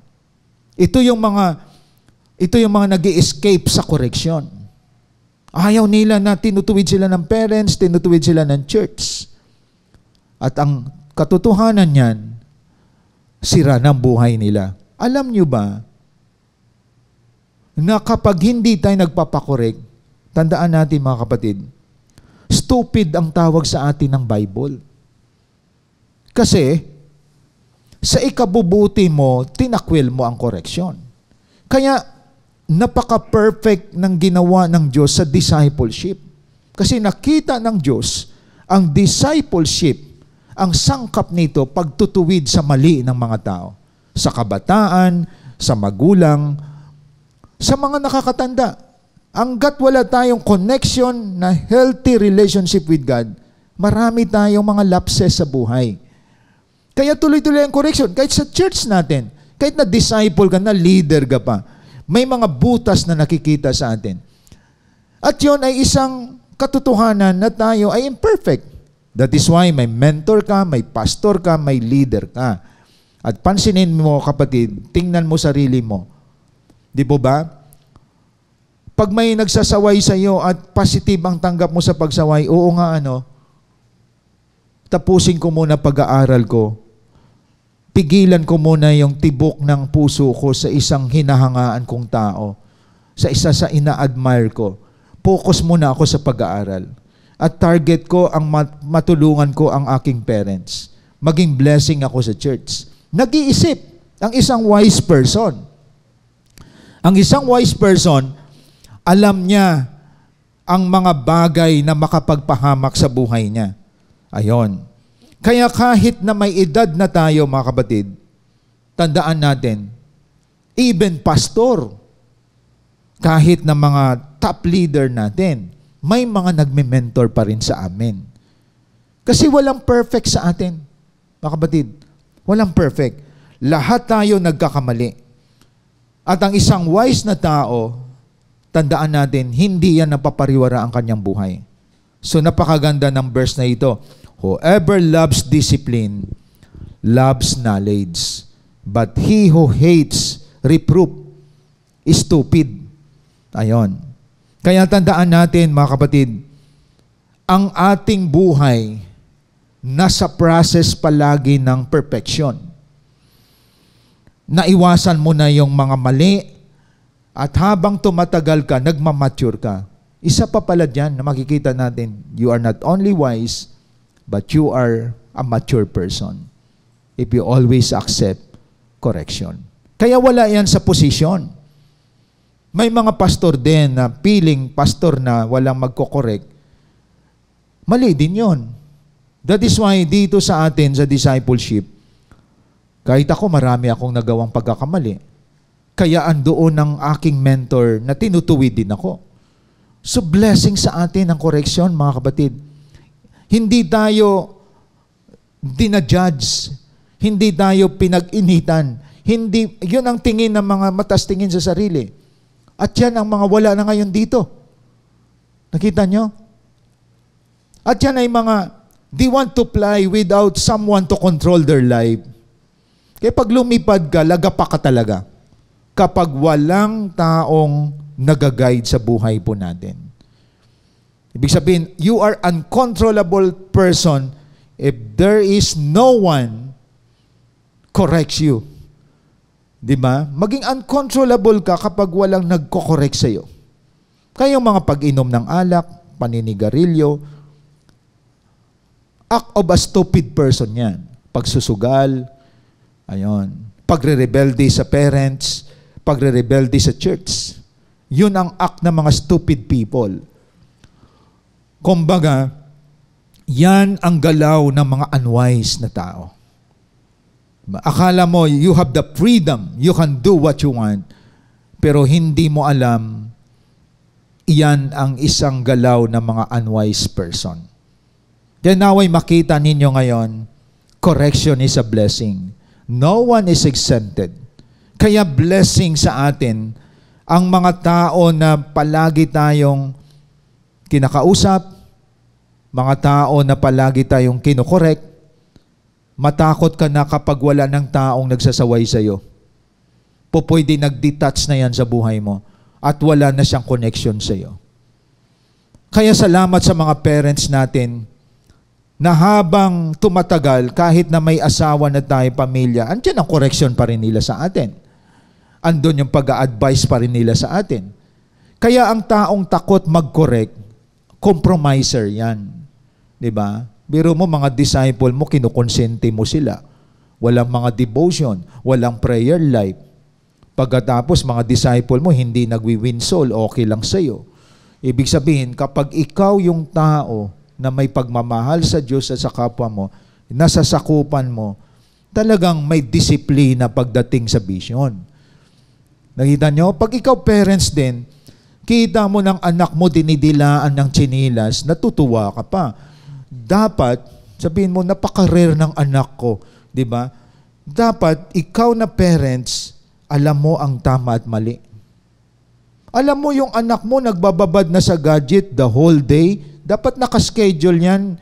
Ito yung mga nag-i-escape sa correction. Ayaw nila na tinutuwid sila ng parents, tinutuwid sila ng church. At ang katotohanan niyan, sira ng buhay nila. Alam nyo ba na kapag hindi tayo nagpapakorek, tandaan natin mga kapatid, stupid ang tawag sa atin ng Bible. Kasi, sa ikabubuti mo, tinakwil mo ang koreksyon. Kaya, napaka-perfect ng ginawa ng Diyos sa discipleship. Kasi nakita ng Diyos, ang discipleship, ang sangkap nito, pagtutuwid sa mali ng mga tao. Sa kabataan, sa magulang, sa mga nakakatanda. Hanggat wala tayong connection na healthy relationship with God, marami tayong mga lapses sa buhay. Kaya tuloy-tuloy ang correction. Kahit sa church natin, kahit na disciple ka na, leader ka pa, may mga butas na nakikita sa atin. At yun ay isang katotohanan na tayo ay imperfect. That is why may mentor ka, may pastor ka, may leader ka. At pansinin mo kapatid, tingnan mo sarili mo. Di po ba? Pag may nagsasaway sa iyo at positive ang tanggap mo sa pagsaway, oo nga ano, tapusin ko muna pag-aaral ko. Pigilan ko muna yung tibok ng puso ko sa isang hinahangaan kong tao, sa isa sa ina-admire ko. Focus muna ako sa pag-aaral. At target ko ang matulungan ko ang aking parents. Maging blessing ako sa church. Nag-iisip ang isang wise person. Ang isang wise person, alam niya ang mga bagay na makapagpahamak sa buhay niya. Ayon. Kaya kahit na may edad na tayo, mga kapatid, tandaan natin, even pastor, kahit na mga top leader natin, may mga nagme-mentor pa rin sa amin. Kasi walang perfect sa atin, mga kapatid. Walang perfect. Lahat tayo nagkakamali. At ang isang wise na tao, tandaan natin, hindi yan napapariwara ang kanyang buhay. So napakaganda ng verse na ito. Whoever loves discipline, loves knowledge. But he who hates reproof is stupid. Ayon. Kaya tandaan natin, mga kapatid, ang ating buhay nasa process palagi ng perfection. Naiwasan mo na yung mga mali at habang tumatagal ka, nagmamature ka. Isa pa pala dyan na makikita natin, you are not only wise, but you are a mature person if you always accept correction. Kaya wala yan sa posisyon. May mga pastor din na piling pastor na walang magko-correct. Mali din yon. That is why dito sa atin, sa discipleship, kahit ako marami akong nagawang pagkakamali, kaya andoon ang aking mentor na tinutuwid din ako. So blessing sa atin ang correction, mga kapatid. Hindi tayo dinajudge, hindi tayo pinag-initan, hindi, yun ang tingin ng mga matas tingin sa sarili. At yan ang mga wala na ngayon dito. Nakita nyo? At yan ay mga, they want to fly without someone to control their life. Kaya pag lumipad ka, lagapa ka talaga. Kapag walang taong nag-guide sa buhay po natin. Ibig sabihin, you are uncontrollable person if there is no one corrects you. Diba? Maging uncontrollable ka kapag walang nagko-correct sa'yo. Kaya yung mga pag-inom ng alak, paninigarilyo, act of a stupid person yan. Pagsusugal, ayon, pagre-rebelde sa parents, pagre-rebelde sa church. Yun ang act ng mga stupid people. Kumbaga, yan ang galaw ng mga unwise na tao. Akala mo, you have the freedom, you can do what you want, pero hindi mo alam, iyan ang isang galaw ng mga unwise person. Then naway makita ninyo ngayon, correction is a blessing. No one is exempted. Kaya blessing sa atin, ang mga tao na palagi tayong kinakausap, mga tao na palagi tayong kinokorek, matakot ka na kapag wala ng taong nagsasaway sa iyo. Pwede nag-detach na yan sa buhay mo at wala na siyang connection sa iyo. Kaya salamat sa mga parents natin na habang tumatagal, kahit na may asawa na tayo, pamilya, andyan ang correction pa rin nila sa atin. Andun yung pag-a-advise pa rin nila sa atin. Kaya ang taong takot mag-correct, compromiser yan. Diba? Biro mo, mga disciple mo, kinukonsente mo sila. Walang mga devotion, walang prayer life. Pagkatapos, mga disciple mo, hindi nagwi-win soul, okay lang sa'yo. Ibig sabihin, kapag ikaw yung tao na may pagmamahal sa Diyos at sa kapwa mo, nasasakupan mo, talagang may disiplina pagdating sa vision. Nakita nyo? Pag ikaw parents din, kita mo ng anak mo dinidilaan ng tsinilas, natutuwa ka pa. Dapat, sabihin mo, napaka-rare ng anak ko. Diba? Dapat, ikaw na parents, alam mo ang tama at mali. Alam mo yung anak mo nagbababad na sa gadget the whole day, dapat nakaschedule yan.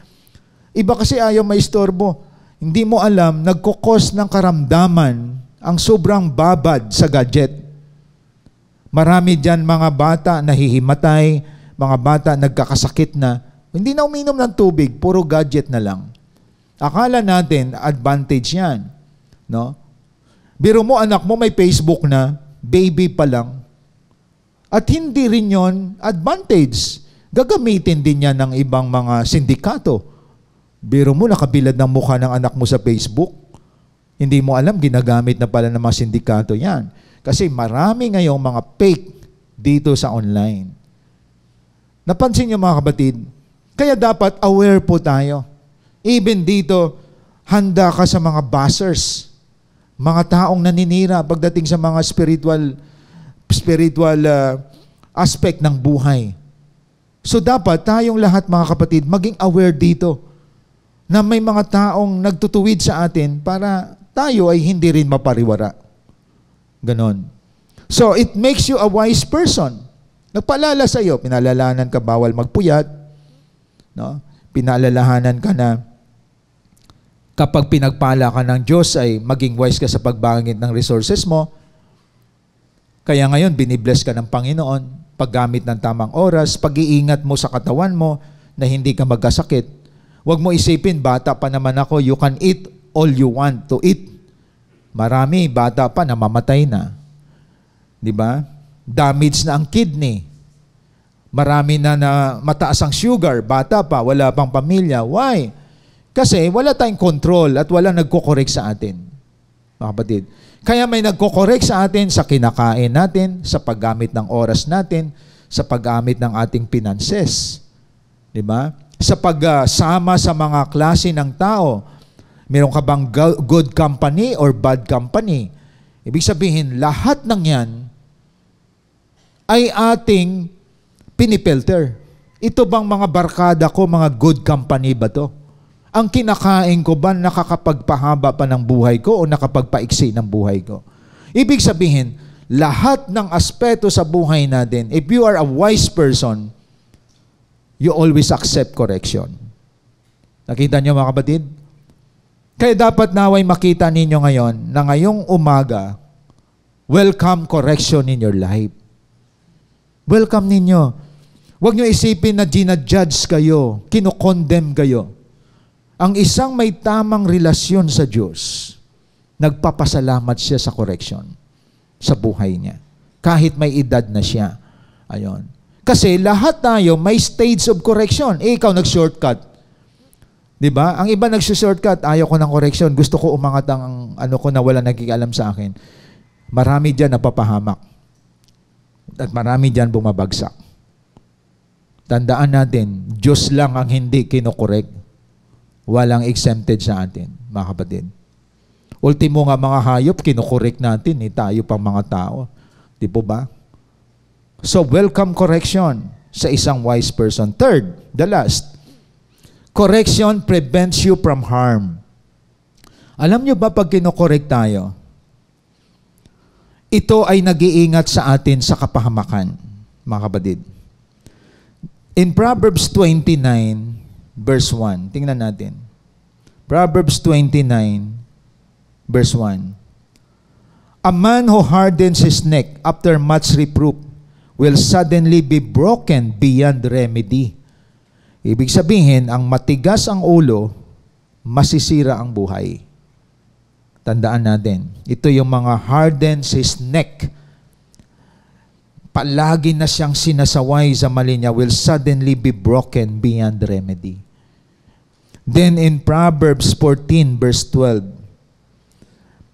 Iba kasi ayaw maistorbo. Hindi mo alam, nagkukos ng karamdaman ang sobrang babad sa gadget. Marami dyan mga bata nahihimatay, mga bata nagkakasakit na, hindi na uminom ng tubig, puro gadget na lang. Akala natin, advantage yan. No? Biro mo, anak mo may Facebook na, baby pa lang. At hindi rin yon advantage. Gagamitin din yan ng ibang mga sindikato. Biro mo, nakabilad ng mukha ng anak mo sa Facebook. Hindi mo alam, ginagamit na pala ng mga sindikato yan. Kasi marami ngayong mga fake dito sa online. Napansin niyo mga kapatid? Kaya dapat aware po tayo. Even dito, handa ka sa mga buzzers. Mga taong naninira pagdating sa mga spiritual aspect ng buhay. So dapat tayong lahat mga kapatid maging aware dito na may mga taong nagtutuwid sa atin para tayo ay hindi rin mapariwara. Ganon. So it makes you a wise person. Nagpaalala sa iyo, pinalalahanan ka bawal magpuyat. No? Pinalalahanan ka na kapag pinagpala ka ng Diyos ay maging wise ka sa pagbangit ng resources mo. Kaya ngayon, binibless ka ng Panginoon, paggamit ng tamang oras, pag-iingat mo sa katawan mo na hindi ka magkasakit. Huwag mo isipin, bata pa naman ako, you can eat all you want to eat. Marami, bata pa, namamatay na. Di ba? Damage na ang kidney. Marami na mataas ang sugar, bata pa, wala pang pamilya. Why? Kasi wala tayong control at wala nagko-correct sa atin. Mga kapatid. Kaya may nagko-correct sa atin sa kinakain natin, sa paggamit ng oras natin, sa paggamit ng ating finances. Di ba? Sa pagsama sa mga klase ng tao. Meron ka bang good company or bad company? Ibig sabihin, lahat ng yan ay ating pinipilter. Ito bang mga barkada ko, mga good company ba to? Ang kinakain ko ba nakakapagpahaba pa ng buhay ko o nakapagpaiksi ng buhay ko? Ibig sabihin, lahat ng aspeto sa buhay natin, if you are a wise person, you always accept correction. Nakita niyo mga kapatid? Kaya dapat naway makita ninyo ngayon na ngayong umaga, welcome correction in your life. Welcome ninyo. Huwag nyo isipin na ginajudge kayo, kinukondem kayo. Ang isang may tamang relasyon sa Diyos, nagpapasalamat siya sa correction sa buhay niya. Kahit may edad na siya. Ayon. Kasi lahat tayo may stage of correction. Ikaw nag-shortcut. Diba? Ang iba nag-shortcut, ayaw ko ng correction. Gusto ko umangat ang ano ko na wala nagkikalam sa akin. Marami dyan napapahamak. At marami dyan bumabagsak. Tandaan natin, Diyos lang ang hindi kinokorek. Walang exempted sa atin, mga kapatid. Ultimo nga mga hayop, kinokorek natin, tayo pang mga tao. Di po ba? So, welcome correction sa isang wise person. Third, the last. Correction prevents you from harm. Alam nyo ba pag kinokorek tayo, ito ay nag-iingat sa atin sa kapahamakan, mga kapatid. In Proverbs 29, verse 1. Tingnan natin. Proverbs 29, verse 1. A man who hardens his neck after much reproof will suddenly be broken beyond remedy. Ibig sabihin, ang matigas ang ulo, masisira ang buhay. Tandaan natin. Ito yung mga hardens his neck. Palagi na siyang sinasaway sa mali niya will suddenly be broken beyond remedy. Then in Proverbs 14 verse 12,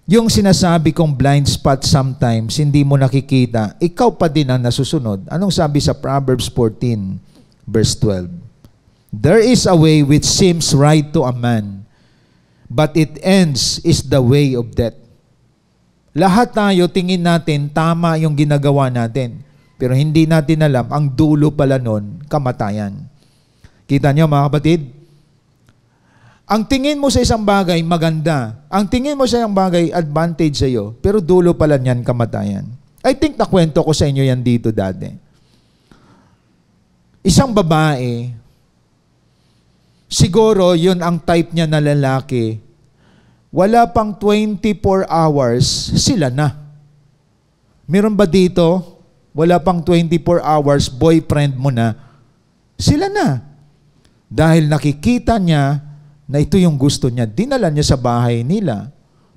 yung sinasabi kong blind spot sometimes, hindi mo nakikita, ikaw pa din ang nasusunod. Anong sabi sa Proverbs 14 verse 12? There is a way which seems right to a man, but it ends is the way of death. Lahat tayo tingin natin tama yung ginagawa natin. Pero hindi natin alam, ang dulo pala nun, kamatayan. Kita niyo mga kapatid? Ang tingin mo sa isang bagay, maganda. Ang tingin mo sa isang bagay, advantage sa iyo. Pero dulo pala niyan, kamatayan. I think nakwento ko sa inyo yan dito dati. Isang babae, siguro yun ang type niya na lalaki, wala pang 24 hours, sila na. Meron ba dito? Wala pang 24 hours, boyfriend mo na, sila na. Dahil nakikita niya na ito yung gusto niya. Dinala niya sa bahay nila.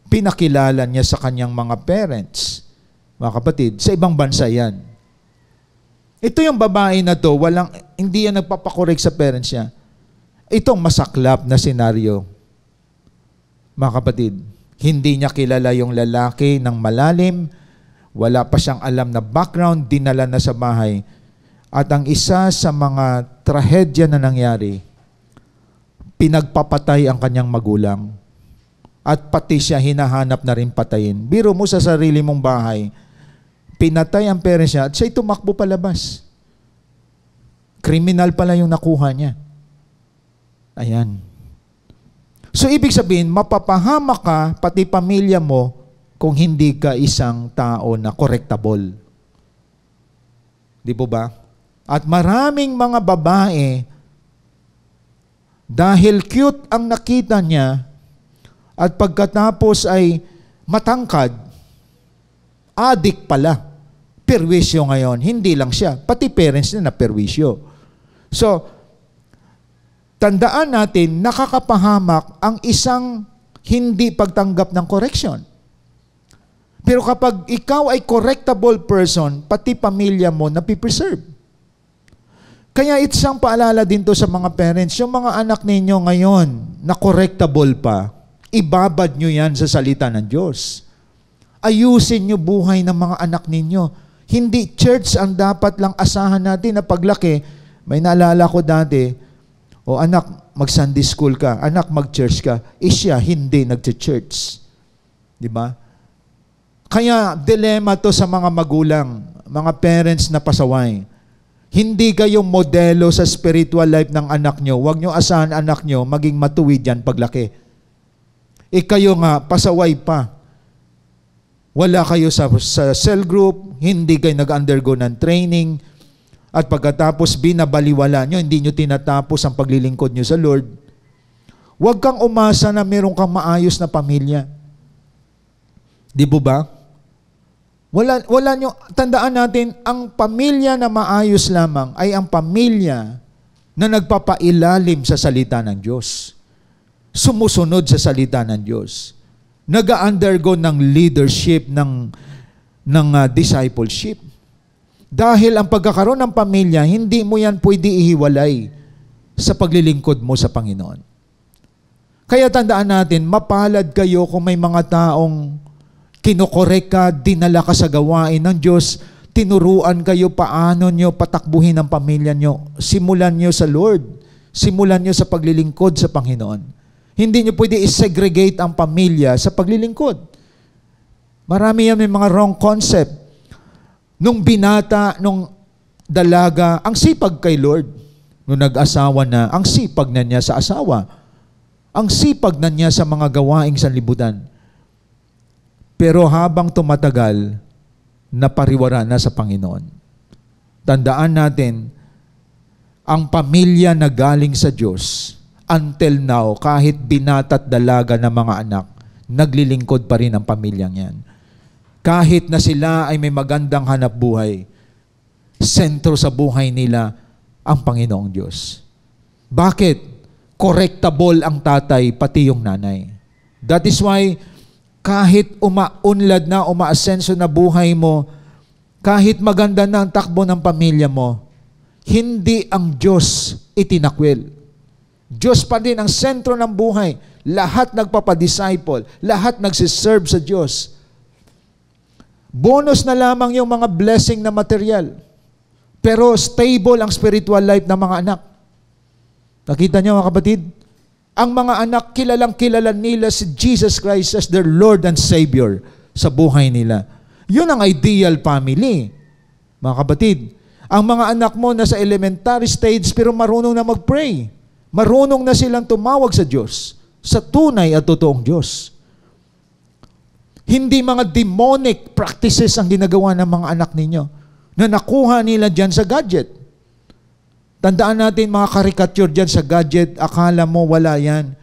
Pinakilala niya sa kanyang mga parents. Mga kapatid, sa ibang bansa yan. Ito yung babae na to, hindi yan nagpapakorek sa parents niya. Itong masaklap na senaryo. Mga kapatid, hindi niya kilala yung lalaki ng malalim, wala pa siyang alam na background, dinala na sa bahay. At ang isa sa mga trahedya na nangyari, pinagpapatay ang kanyang magulang. At pati siya hinahanap na rin patayin. Biro mo sa sarili mong bahay, pinatay ang parents niya at siya'y tumakbo palabas. Kriminal pala yung nakuha niya. Ayan. So, ibig sabihin, mapapahamak ka, pati pamilya mo, kung hindi ka isang tao na correctable. Di po ba? At maraming mga babae, dahil cute ang nakita niya, at pagkatapos ay matangkad, adik pala. Perwisyo ngayon. Hindi lang siya. Pati parents niya na perwisyo. So, tandaan natin, nakakapahamak ang isang hindi pagtanggap ng correction. Pero kapag ikaw ay correctable person, pati pamilya mo napipreserve. Kaya isang paalala din to sa mga parents, yung mga anak ninyo ngayon na correctable pa, ibabad nyo yan sa salita ng Diyos. Ayusin nyo buhay ng mga anak ninyo. Hindi church ang dapat lang asahan natin na paglaki. May naalala ko dati, o anak, mag-Sunday school ka, anak, mag-church ka. Siya, hindi nag-church. Di ba? Kaya, dilema to sa mga magulang, mga parents na pasaway. Hindi kayo modelo sa spiritual life ng anak nyo. Huwag nyo asahan anak nyo maging matuwid yan paglaki. Kayo nga, pasaway pa. Wala kayo sa cell group, hindi kayo nag-undergo ng training, at pagkatapos binabaliwala nyo, hindi nyo tinatapos ang paglilingkod nyo sa Lord. Huwag kang umasa na meron kang maayos na pamilya. Di po ba? Wala nyo, tandaan natin, ang pamilya na maayos lamang ay ang pamilya na nagpapailalim sa salita ng Diyos. Sumusunod sa salita ng Diyos. Nag-undergo ng leadership, ng discipleship. Dahil ang pagkakaroon ng pamilya, hindi mo yan pwede ihiwalay sa paglilingkod mo sa Panginoon. Kaya tandaan natin, mapalad kayo kung may mga taong kinokorek ka, dinala ka sa gawain ng Diyos, tinuruan kayo paano nyo patakbuhin ang pamilya nyo. Simulan nyo sa Lord. Simulan nyo sa paglilingkod sa Panginoon. Hindi nyo pwede i-segregate ang pamilya sa paglilingkod. Marami yan may mga wrong concept. Nung binata, nung dalaga, ang sipag kay Lord. Nung nag-asawa na, ang sipag na niya sa asawa. Ang sipag na niya sa mga gawaing sanlibutan. Pero habang tumatagal, napariwara na sa Panginoon. Tandaan natin, ang pamilya na galing sa Diyos, until now, kahit binata at dalaga ng mga anak, naglilingkod pa rin ang pamilyang yan. Kahit na sila ay may magandang hanap buhay, sentro sa buhay nila ang Panginoong Diyos. Bakit? Correctable ang tatay, pati yung nanay. That is why, kahit umaunlad na, umaasenso na buhay mo, kahit maganda na ang takbo ng pamilya mo, hindi ang Diyos itinakwil. Diyos pa din ang sentro ng buhay. Lahat nagpapadisciple, lahat nagsiserve sa Diyos. Bonus na lamang yung mga blessing na material. Pero stable ang spiritual life ng mga anak. Nakita niyo mga kapatid? Ang mga anak, kilalang-kilala nila si Jesus Christ as their Lord and Savior sa buhay nila. Yun ang ideal family. Mga kapatid, ang mga anak mo nasa elementary stage pero marunong na mag-pray. Marunong na silang tumawag sa Diyos, sa tunay at totoong Diyos. Hindi mga demonic practices ang ginagawa ng mga anak ninyo na nakuha nila dyan sa gadget. Tandaan natin mga caricature dyan sa gadget, akala mo wala yan.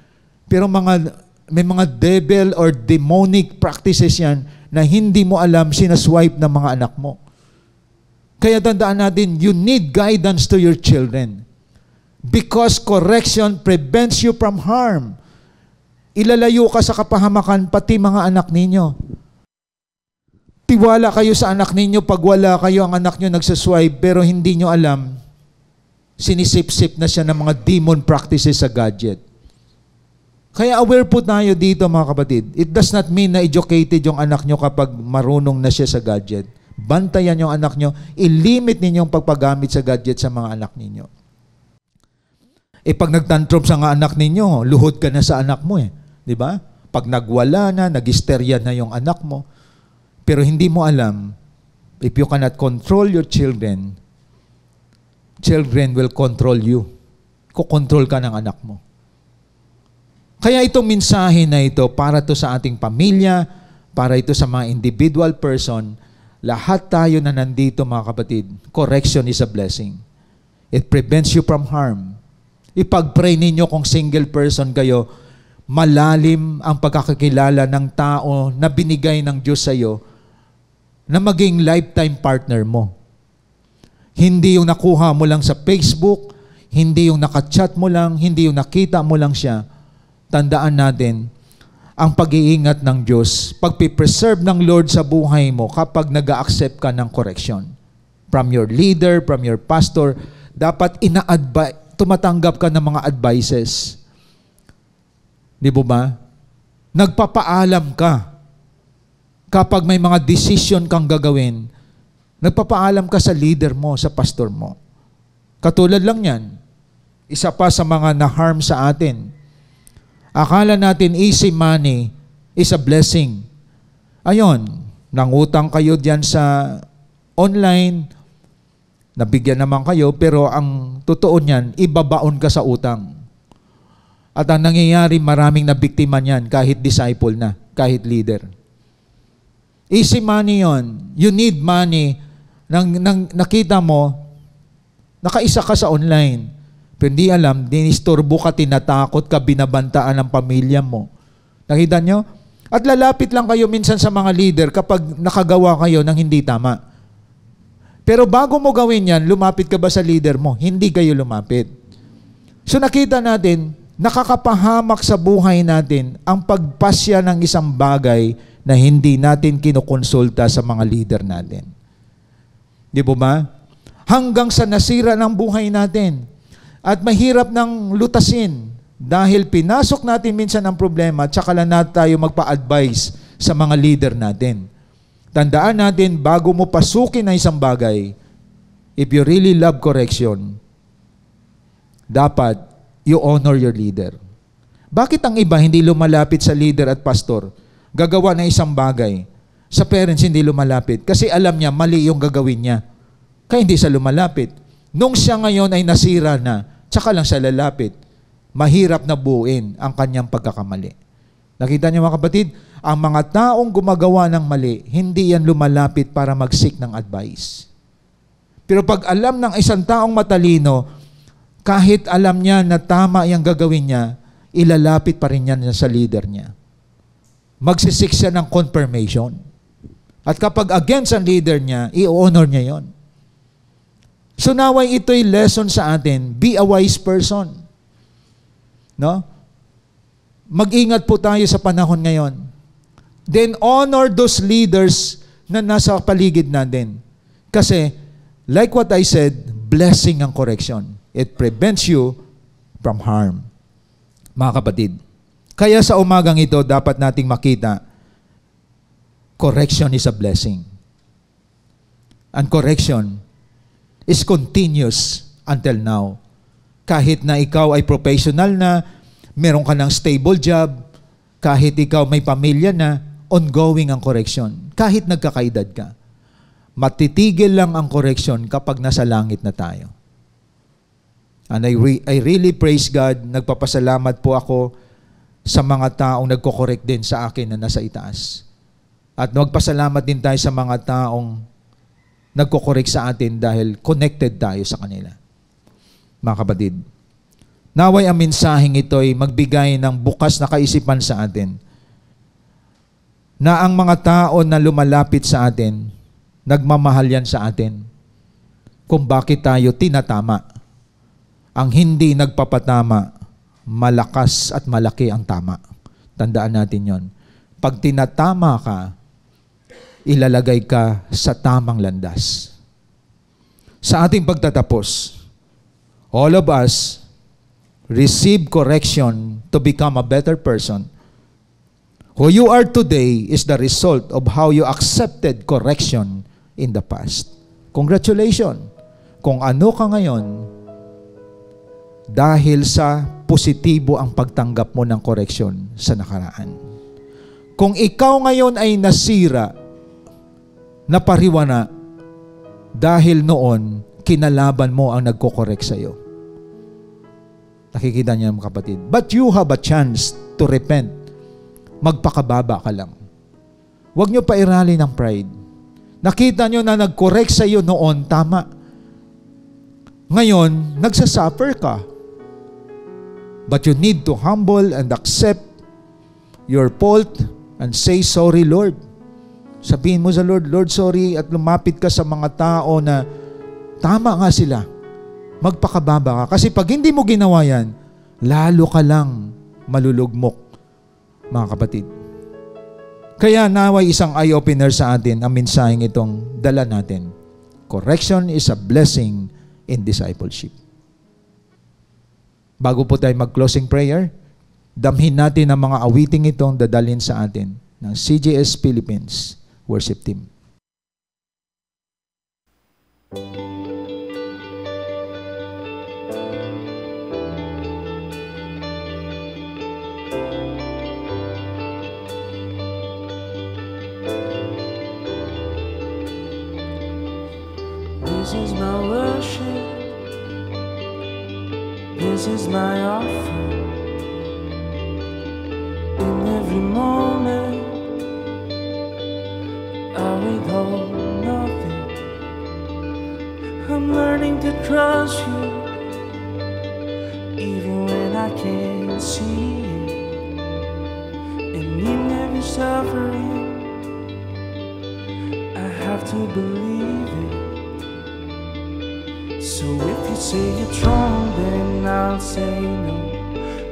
Pero may mga devil or demonic practices yan na hindi mo alam sinaswipe ng mga anak mo. Kaya tandaan natin, you need guidance to your children. Because correction prevents you from harm. Ilalayo ka sa kapahamakan, pati mga anak ninyo. Tiwala kayo sa anak ninyo, pag wala kayo, ang anak nyo nagsaswipe, pero hindi nyo alam, sinisip-sip na siya ng mga demon practices sa gadget. Kaya aware po tayo dito mga kapatid. It does not mean na educated yung anak nyo kapag marunong na siya sa gadget. Bantayan yung anak nyo, ilimit ninyo yung pagpagamit sa gadget sa mga anak ninyo. Pag nagtantrum sa nga anak ninyo, luhod ka na sa anak mo Di ba? Pag nagwala na, nag-hysteria na yung anak mo, pero hindi mo alam, if you cannot control your children, children will control you. Kukontrol ka ng anak mo. Kaya itong mensahe na ito, para to sa ating pamilya, para ito sa mga individual person, lahat tayo na nandito mga kapatid, correction is a blessing. It prevents you from harm. Ipag-pray ninyo kung single person kayo, malalim ang pagkakakilala ng tao na binigay ng Diyos sa iyo na maging lifetime partner mo. Hindi yung nakuha mo lang sa Facebook, hindi yung nakachat mo lang, hindi yung nakita mo lang siya. Tandaan natin, ang pag-iingat ng Diyos, pagpipreserve ng Lord sa buhay mo kapag nag-accept ka ng correction. From your leader, from your pastor, dapat tumatanggap ka ng mga advices. Di ba? Nagpapaalam ka. Kapag may mga decision kang gagawin, nagpapaalam ka sa leader mo, sa pastor mo. Katulad lang yan, isa pa sa mga na-harm sa atin. Akala natin easy money is a blessing. Ayon, nangutang kayo diyan sa online, nabigyan naman kayo, pero ang totoo niyan, ibabaon ka sa utang. At ang nangyayari, maraming nabiktima niyan, kahit disciple na, kahit leader. Easy money yon. You need money. Nang nakita mo, nakaisa ka sa online. Pero hindi alam, dinisturbo ka, tinatakot ka, binabantaan ng pamilya mo. Nakita nyo? At lalapit lang kayo minsan sa mga leader kapag nakagawa kayo ng hindi tama. Pero bago mo gawin yan, lumapit ka ba sa leader mo? Hindi kayo lumapit. So nakita natin, nakakapahamak sa buhay natin ang pagpasya ng isang bagay na hindi natin kinukonsulta sa mga leader natin. Di ba? Hanggang sa nasira ng buhay natin. At mahirap nang lutasin dahil pinasok natin minsan ang problema at saka lang natin tayo magpa-advise sa mga leader natin. Tandaan natin, bago mo pasukin na isang bagay, if you really love correction, dapat you honor your leader. Bakit ang iba hindi lumalapit sa leader at pastor? Gagawa ng isang bagay. Sa parents hindi lumalapit. Kasi alam niya, mali yung gagawin niya. Kaya hindi siya lumalapit. Nung siya ngayon ay nasira na, tsaka lang siya lalapit. Mahirap na buuin ang kanyang pagkakamali. Nakita niyo mga kapatid, ang mga taong gumagawa ng mali, hindi yan lumalapit para mag-seek ng advice. Pero pag alam ng isang taong matalino, kahit alam niya na tama yung gagawin niya, ilalapit pa rin yan sa leader niya. Magsisik siya ng confirmation. At kapag against ang leader niya, i-honor niya yon. So naway ito'y lesson sa atin, be a wise person. No? Mag-ingat po tayo sa panahon ngayon. Then honor those leaders na nasa paligid natin. Kasi, like what I said, blessing ang correction. It prevents you from harm. Mga kapatid, kaya sa umagang ito, dapat nating makita, correction is a blessing. And correction is continuous until now. Kahit na ikaw ay professional na, meron ka ng stable job, kahit ikaw may pamilya na, ongoing ang correction. Kahit nagkakaedad ka. Matitigil lang ang correction kapag nasa langit na tayo. And I really praise God, nagpapasalamat po ako sa mga taong nagko-correct din sa akin na nasa itaas. At magpasalamat din tayo sa mga taong nagko-correct sa atin dahil connected tayo sa kanila. Mga kapatid, naway ang mensaheng ito ay magbigay ng bukas na kaisipan sa atin na ang mga tao na lumalapit sa atin, nagmamahal yan sa atin kung bakit tayo tinatama. Ang hindi nagpapatama, malakas at malaki ang tama. Tandaan natin yon. Pag tinatama ka, ilalagay ka sa tamang landas. Sa ating pagtatapos, all of us receive correction to become a better person. Who you are today is the result of how you accepted correction in the past. Congratulations! Kung ano ka ngayon, dahil sa positibo ang pagtanggap mo ng correction sa nakaraan. Kung ikaw ngayon ay nasira, napariwana, dahil noon, kinalaban mo ang nagko-correct sa iyo. Nakikita niyo mga kapatid. But you have a chance to repent. Magpakababa ka lang. Huwag niyo pairali ng pride. Nakita niyo na nag-correct sa iyo noon, tama. Ngayon, nagsasuffer ka. But you need to humble and accept your fault and say, sorry, Lord. Sabihin mo sa Lord, Lord, sorry, at lumapit ka sa mga tao na tama nga sila. Magpakababa ka. Kasi pag hindi mo ginawa yan, lalo ka lang malulugmok, mga kapatid. Kaya naway isang eye-opener sa atin ang mensaheng itong dala natin. Correction is a blessing in discipleship. Bago po tayo mag-closing prayer, damhin natin ang mga awiting itong dadalhin sa atin ng CJS Philippines Worship Team. This is my worship, this is my offering. In every moment, I withhold nothing. I'm learning to trust you, even when I can't see it. And in every suffering, I have to believe it. So if you say it's wrong, then I'll say no.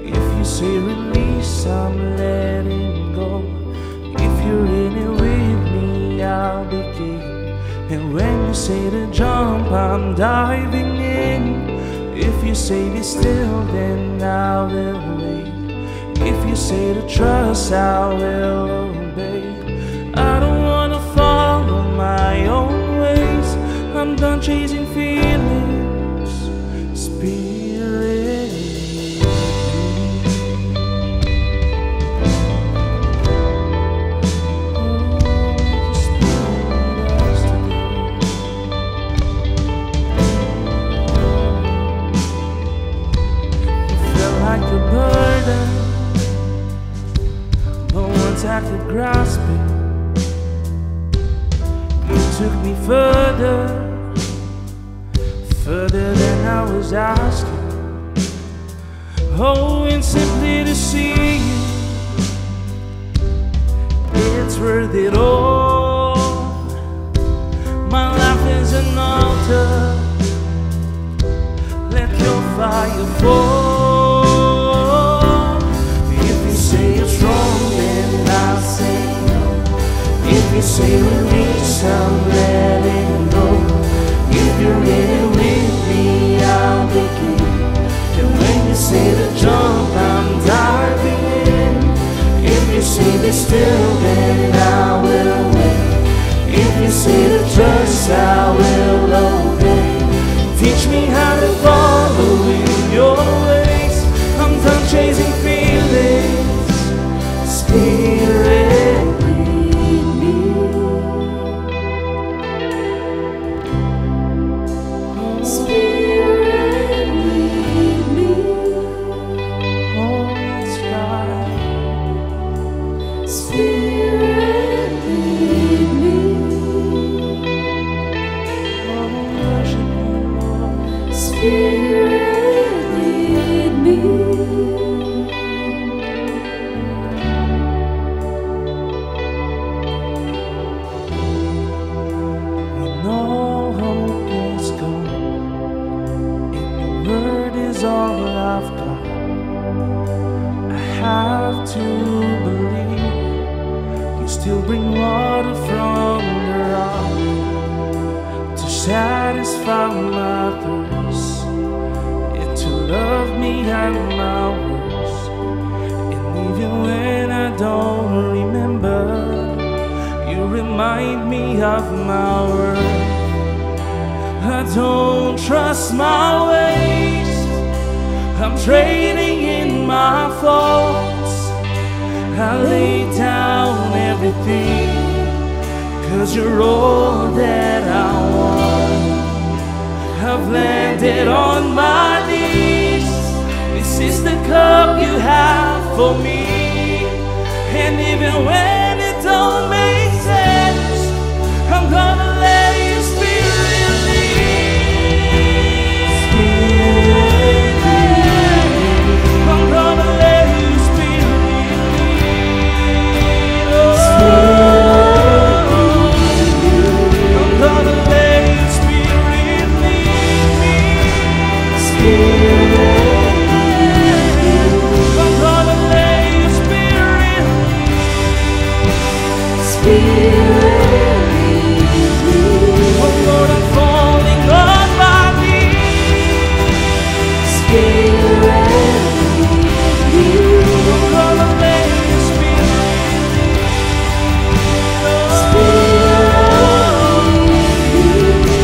If you say release, I'm letting go. If you're in it with me, I'll begin. And when you say to jump, I'm diving in. If you say be still, then I will wait. If you say to trust, I will obey. I don't wanna follow my own ways. I'm done chasing feelings, Spirit. Like a burden, but once I could grasp it, you took me further than I was asking. Oh, and simply to see you, it's worth it all. My life is an altar, let your fire fall. If you say release, I'm letting go. If you're in it with me, I'll begin. And when you say to jump, I'm diving in. If you say be still, then I will wait. If you say to trust, I will obey. Teach me how to follow in your ways. I'm done chasing feelings, Spirit. All I've got, I have to water from the rock to satisfy my thirst, and to love me at my worst. And even when I don't remember, you remind me of my worth. I don't trust my ways, I'm trading in my faults. I lay down everything, 'cause you're all that I want. I've landed on my knees, this is the cup you have for me. And even when it don't make sense, I'm gonna let you Spirit lead. I'm gonna let you Spirit lead. I'm gonna let you Spirit lead me. I'm gonna let you Spirit oh Lord, I'm falling on my knees. I'm gonna let you Spirit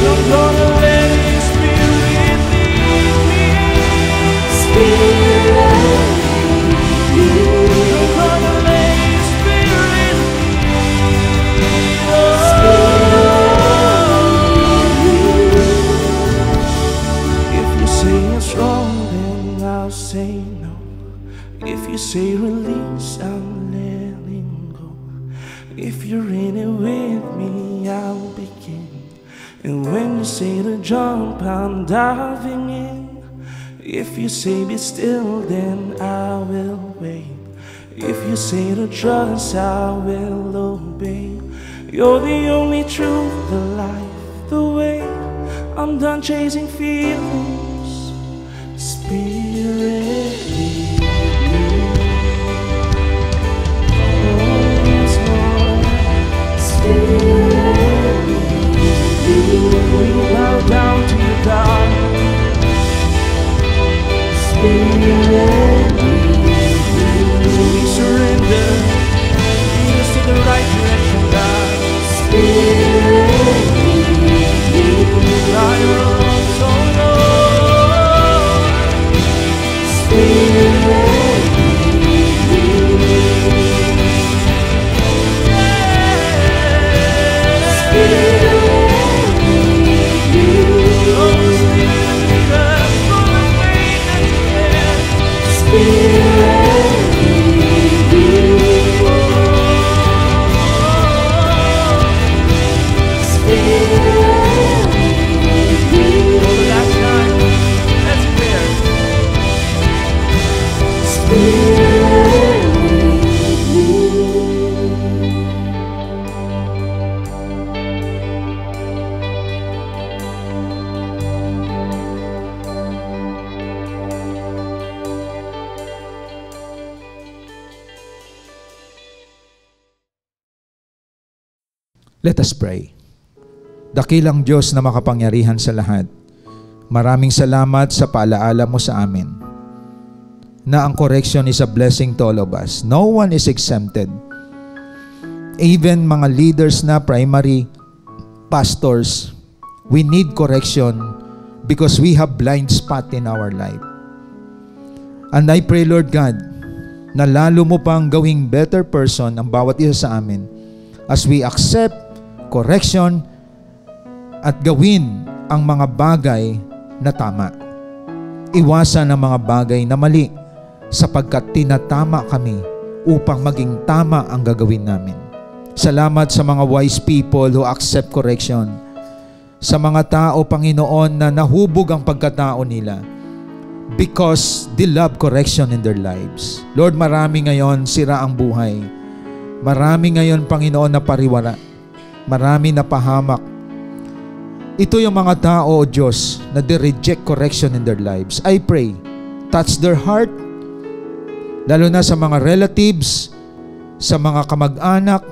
I'm gonna let you Spirit lead me. I'm gonna let you Spirit if you say it's wrong, then I'll say no. If you say release, I'm letting go. If you're in it with me, I'll begin. And when you say to jump, I'm diving in. If you say be still, then I will wait. If you say to trust, I will obey. You're the only truth, the life, the way. I'm done chasing feelings. Spirit, lead me. Oh, yes, Lord. Spirit, lead me. We bow down to you, God. Spirit, lead me. We surrender. Lead us to the right direction, God. Spirit, lead me. By your own soul, Lord. Spirit, lead me. Spirit, lead me. Oh, Spirit, lead us full of faith and care. Spirit, lead me. Spirit, lead me. For the last time, let's clear. Spirit, lead me. Let us pray. Dakilang Diyos na makapangyarihan sa lahat, maraming salamat sa paalaala mo sa amin na ang correction is a blessing to all of us. No one is exempted. Even mga leaders na primary, pastors, we need correction because we have blind spot in our life. And I pray, Lord God, na lalo mo pang gawing better person ang bawat isa sa amin as we accept correction at gawin ang mga bagay na tama. Iwasan ang mga bagay na mali sapagkat tinatama kami upang maging tama ang gagawin namin. Salamat sa mga wise people who accept correction. Sa mga tao, Panginoon, na nahubog ang pagkatao nila because they love correction in their lives. Lord, marami ngayon sira ang buhay. Marami ngayon, Panginoon, na pariwara. Marami na pahamak. Ito yung mga tao, O Diyos, na they reject correction in their lives. I pray, touch their heart, lalo na sa mga relatives, sa mga kamag-anak,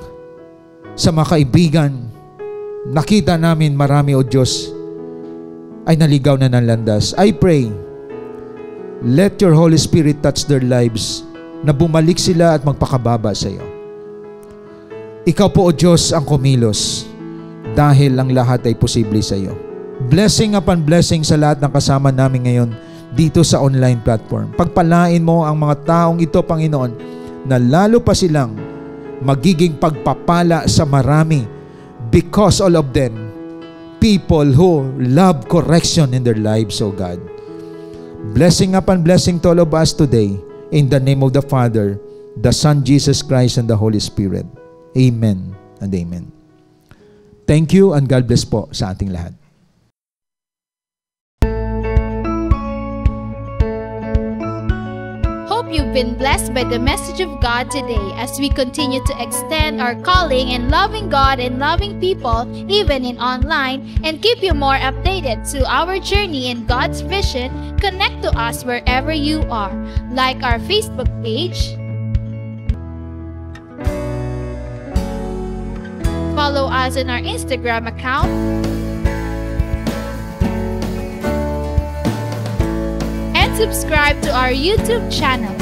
sa mga kaibigan, nakita namin marami, O Diyos, ay naligaw na ng landas. I pray, let your Holy Spirit touch their lives, na bumalik sila at magpakababa sa iyo. Ikaw po, O Diyos, ang kumilos, dahil ang lahat ay posible sa iyo. Blessing upon blessing sa lahat ng kasama namin ngayon dito sa online platform. Pagpalain mo ang mga taong ito, Panginoon, na lalo pa silang magiging pagpapala sa marami, because all of them, people who love correction in their lives, O God. Blessing upon blessing to all of us today, in the name of the Father, the Son, Jesus Christ, and the Holy Spirit. Amen and amen. Thank you and God bless po sa ating lahat. Hope you've been blessed by the message of God today as we continue to extend our calling in loving God and loving people, even in online, and keep you more updated to our journey in God's vision. Connect to us wherever you are. Like our Facebook page, follow us on our Instagram account, and subscribe to our YouTube channel.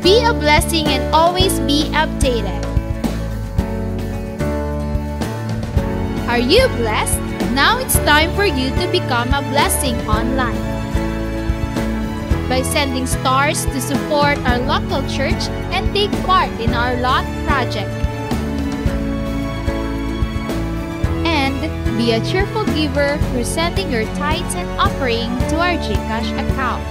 Be a blessing and always be updated. Are you blessed? Now it's time for you to become a blessing online by sending stars to support our local church and take part in our lot project. And be a cheerful giver through sending your tithes and offering to our GCash account.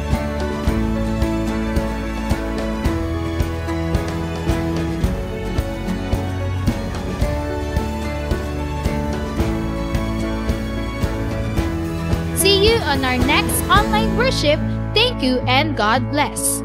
See you on our next online worship. Thank you and God bless.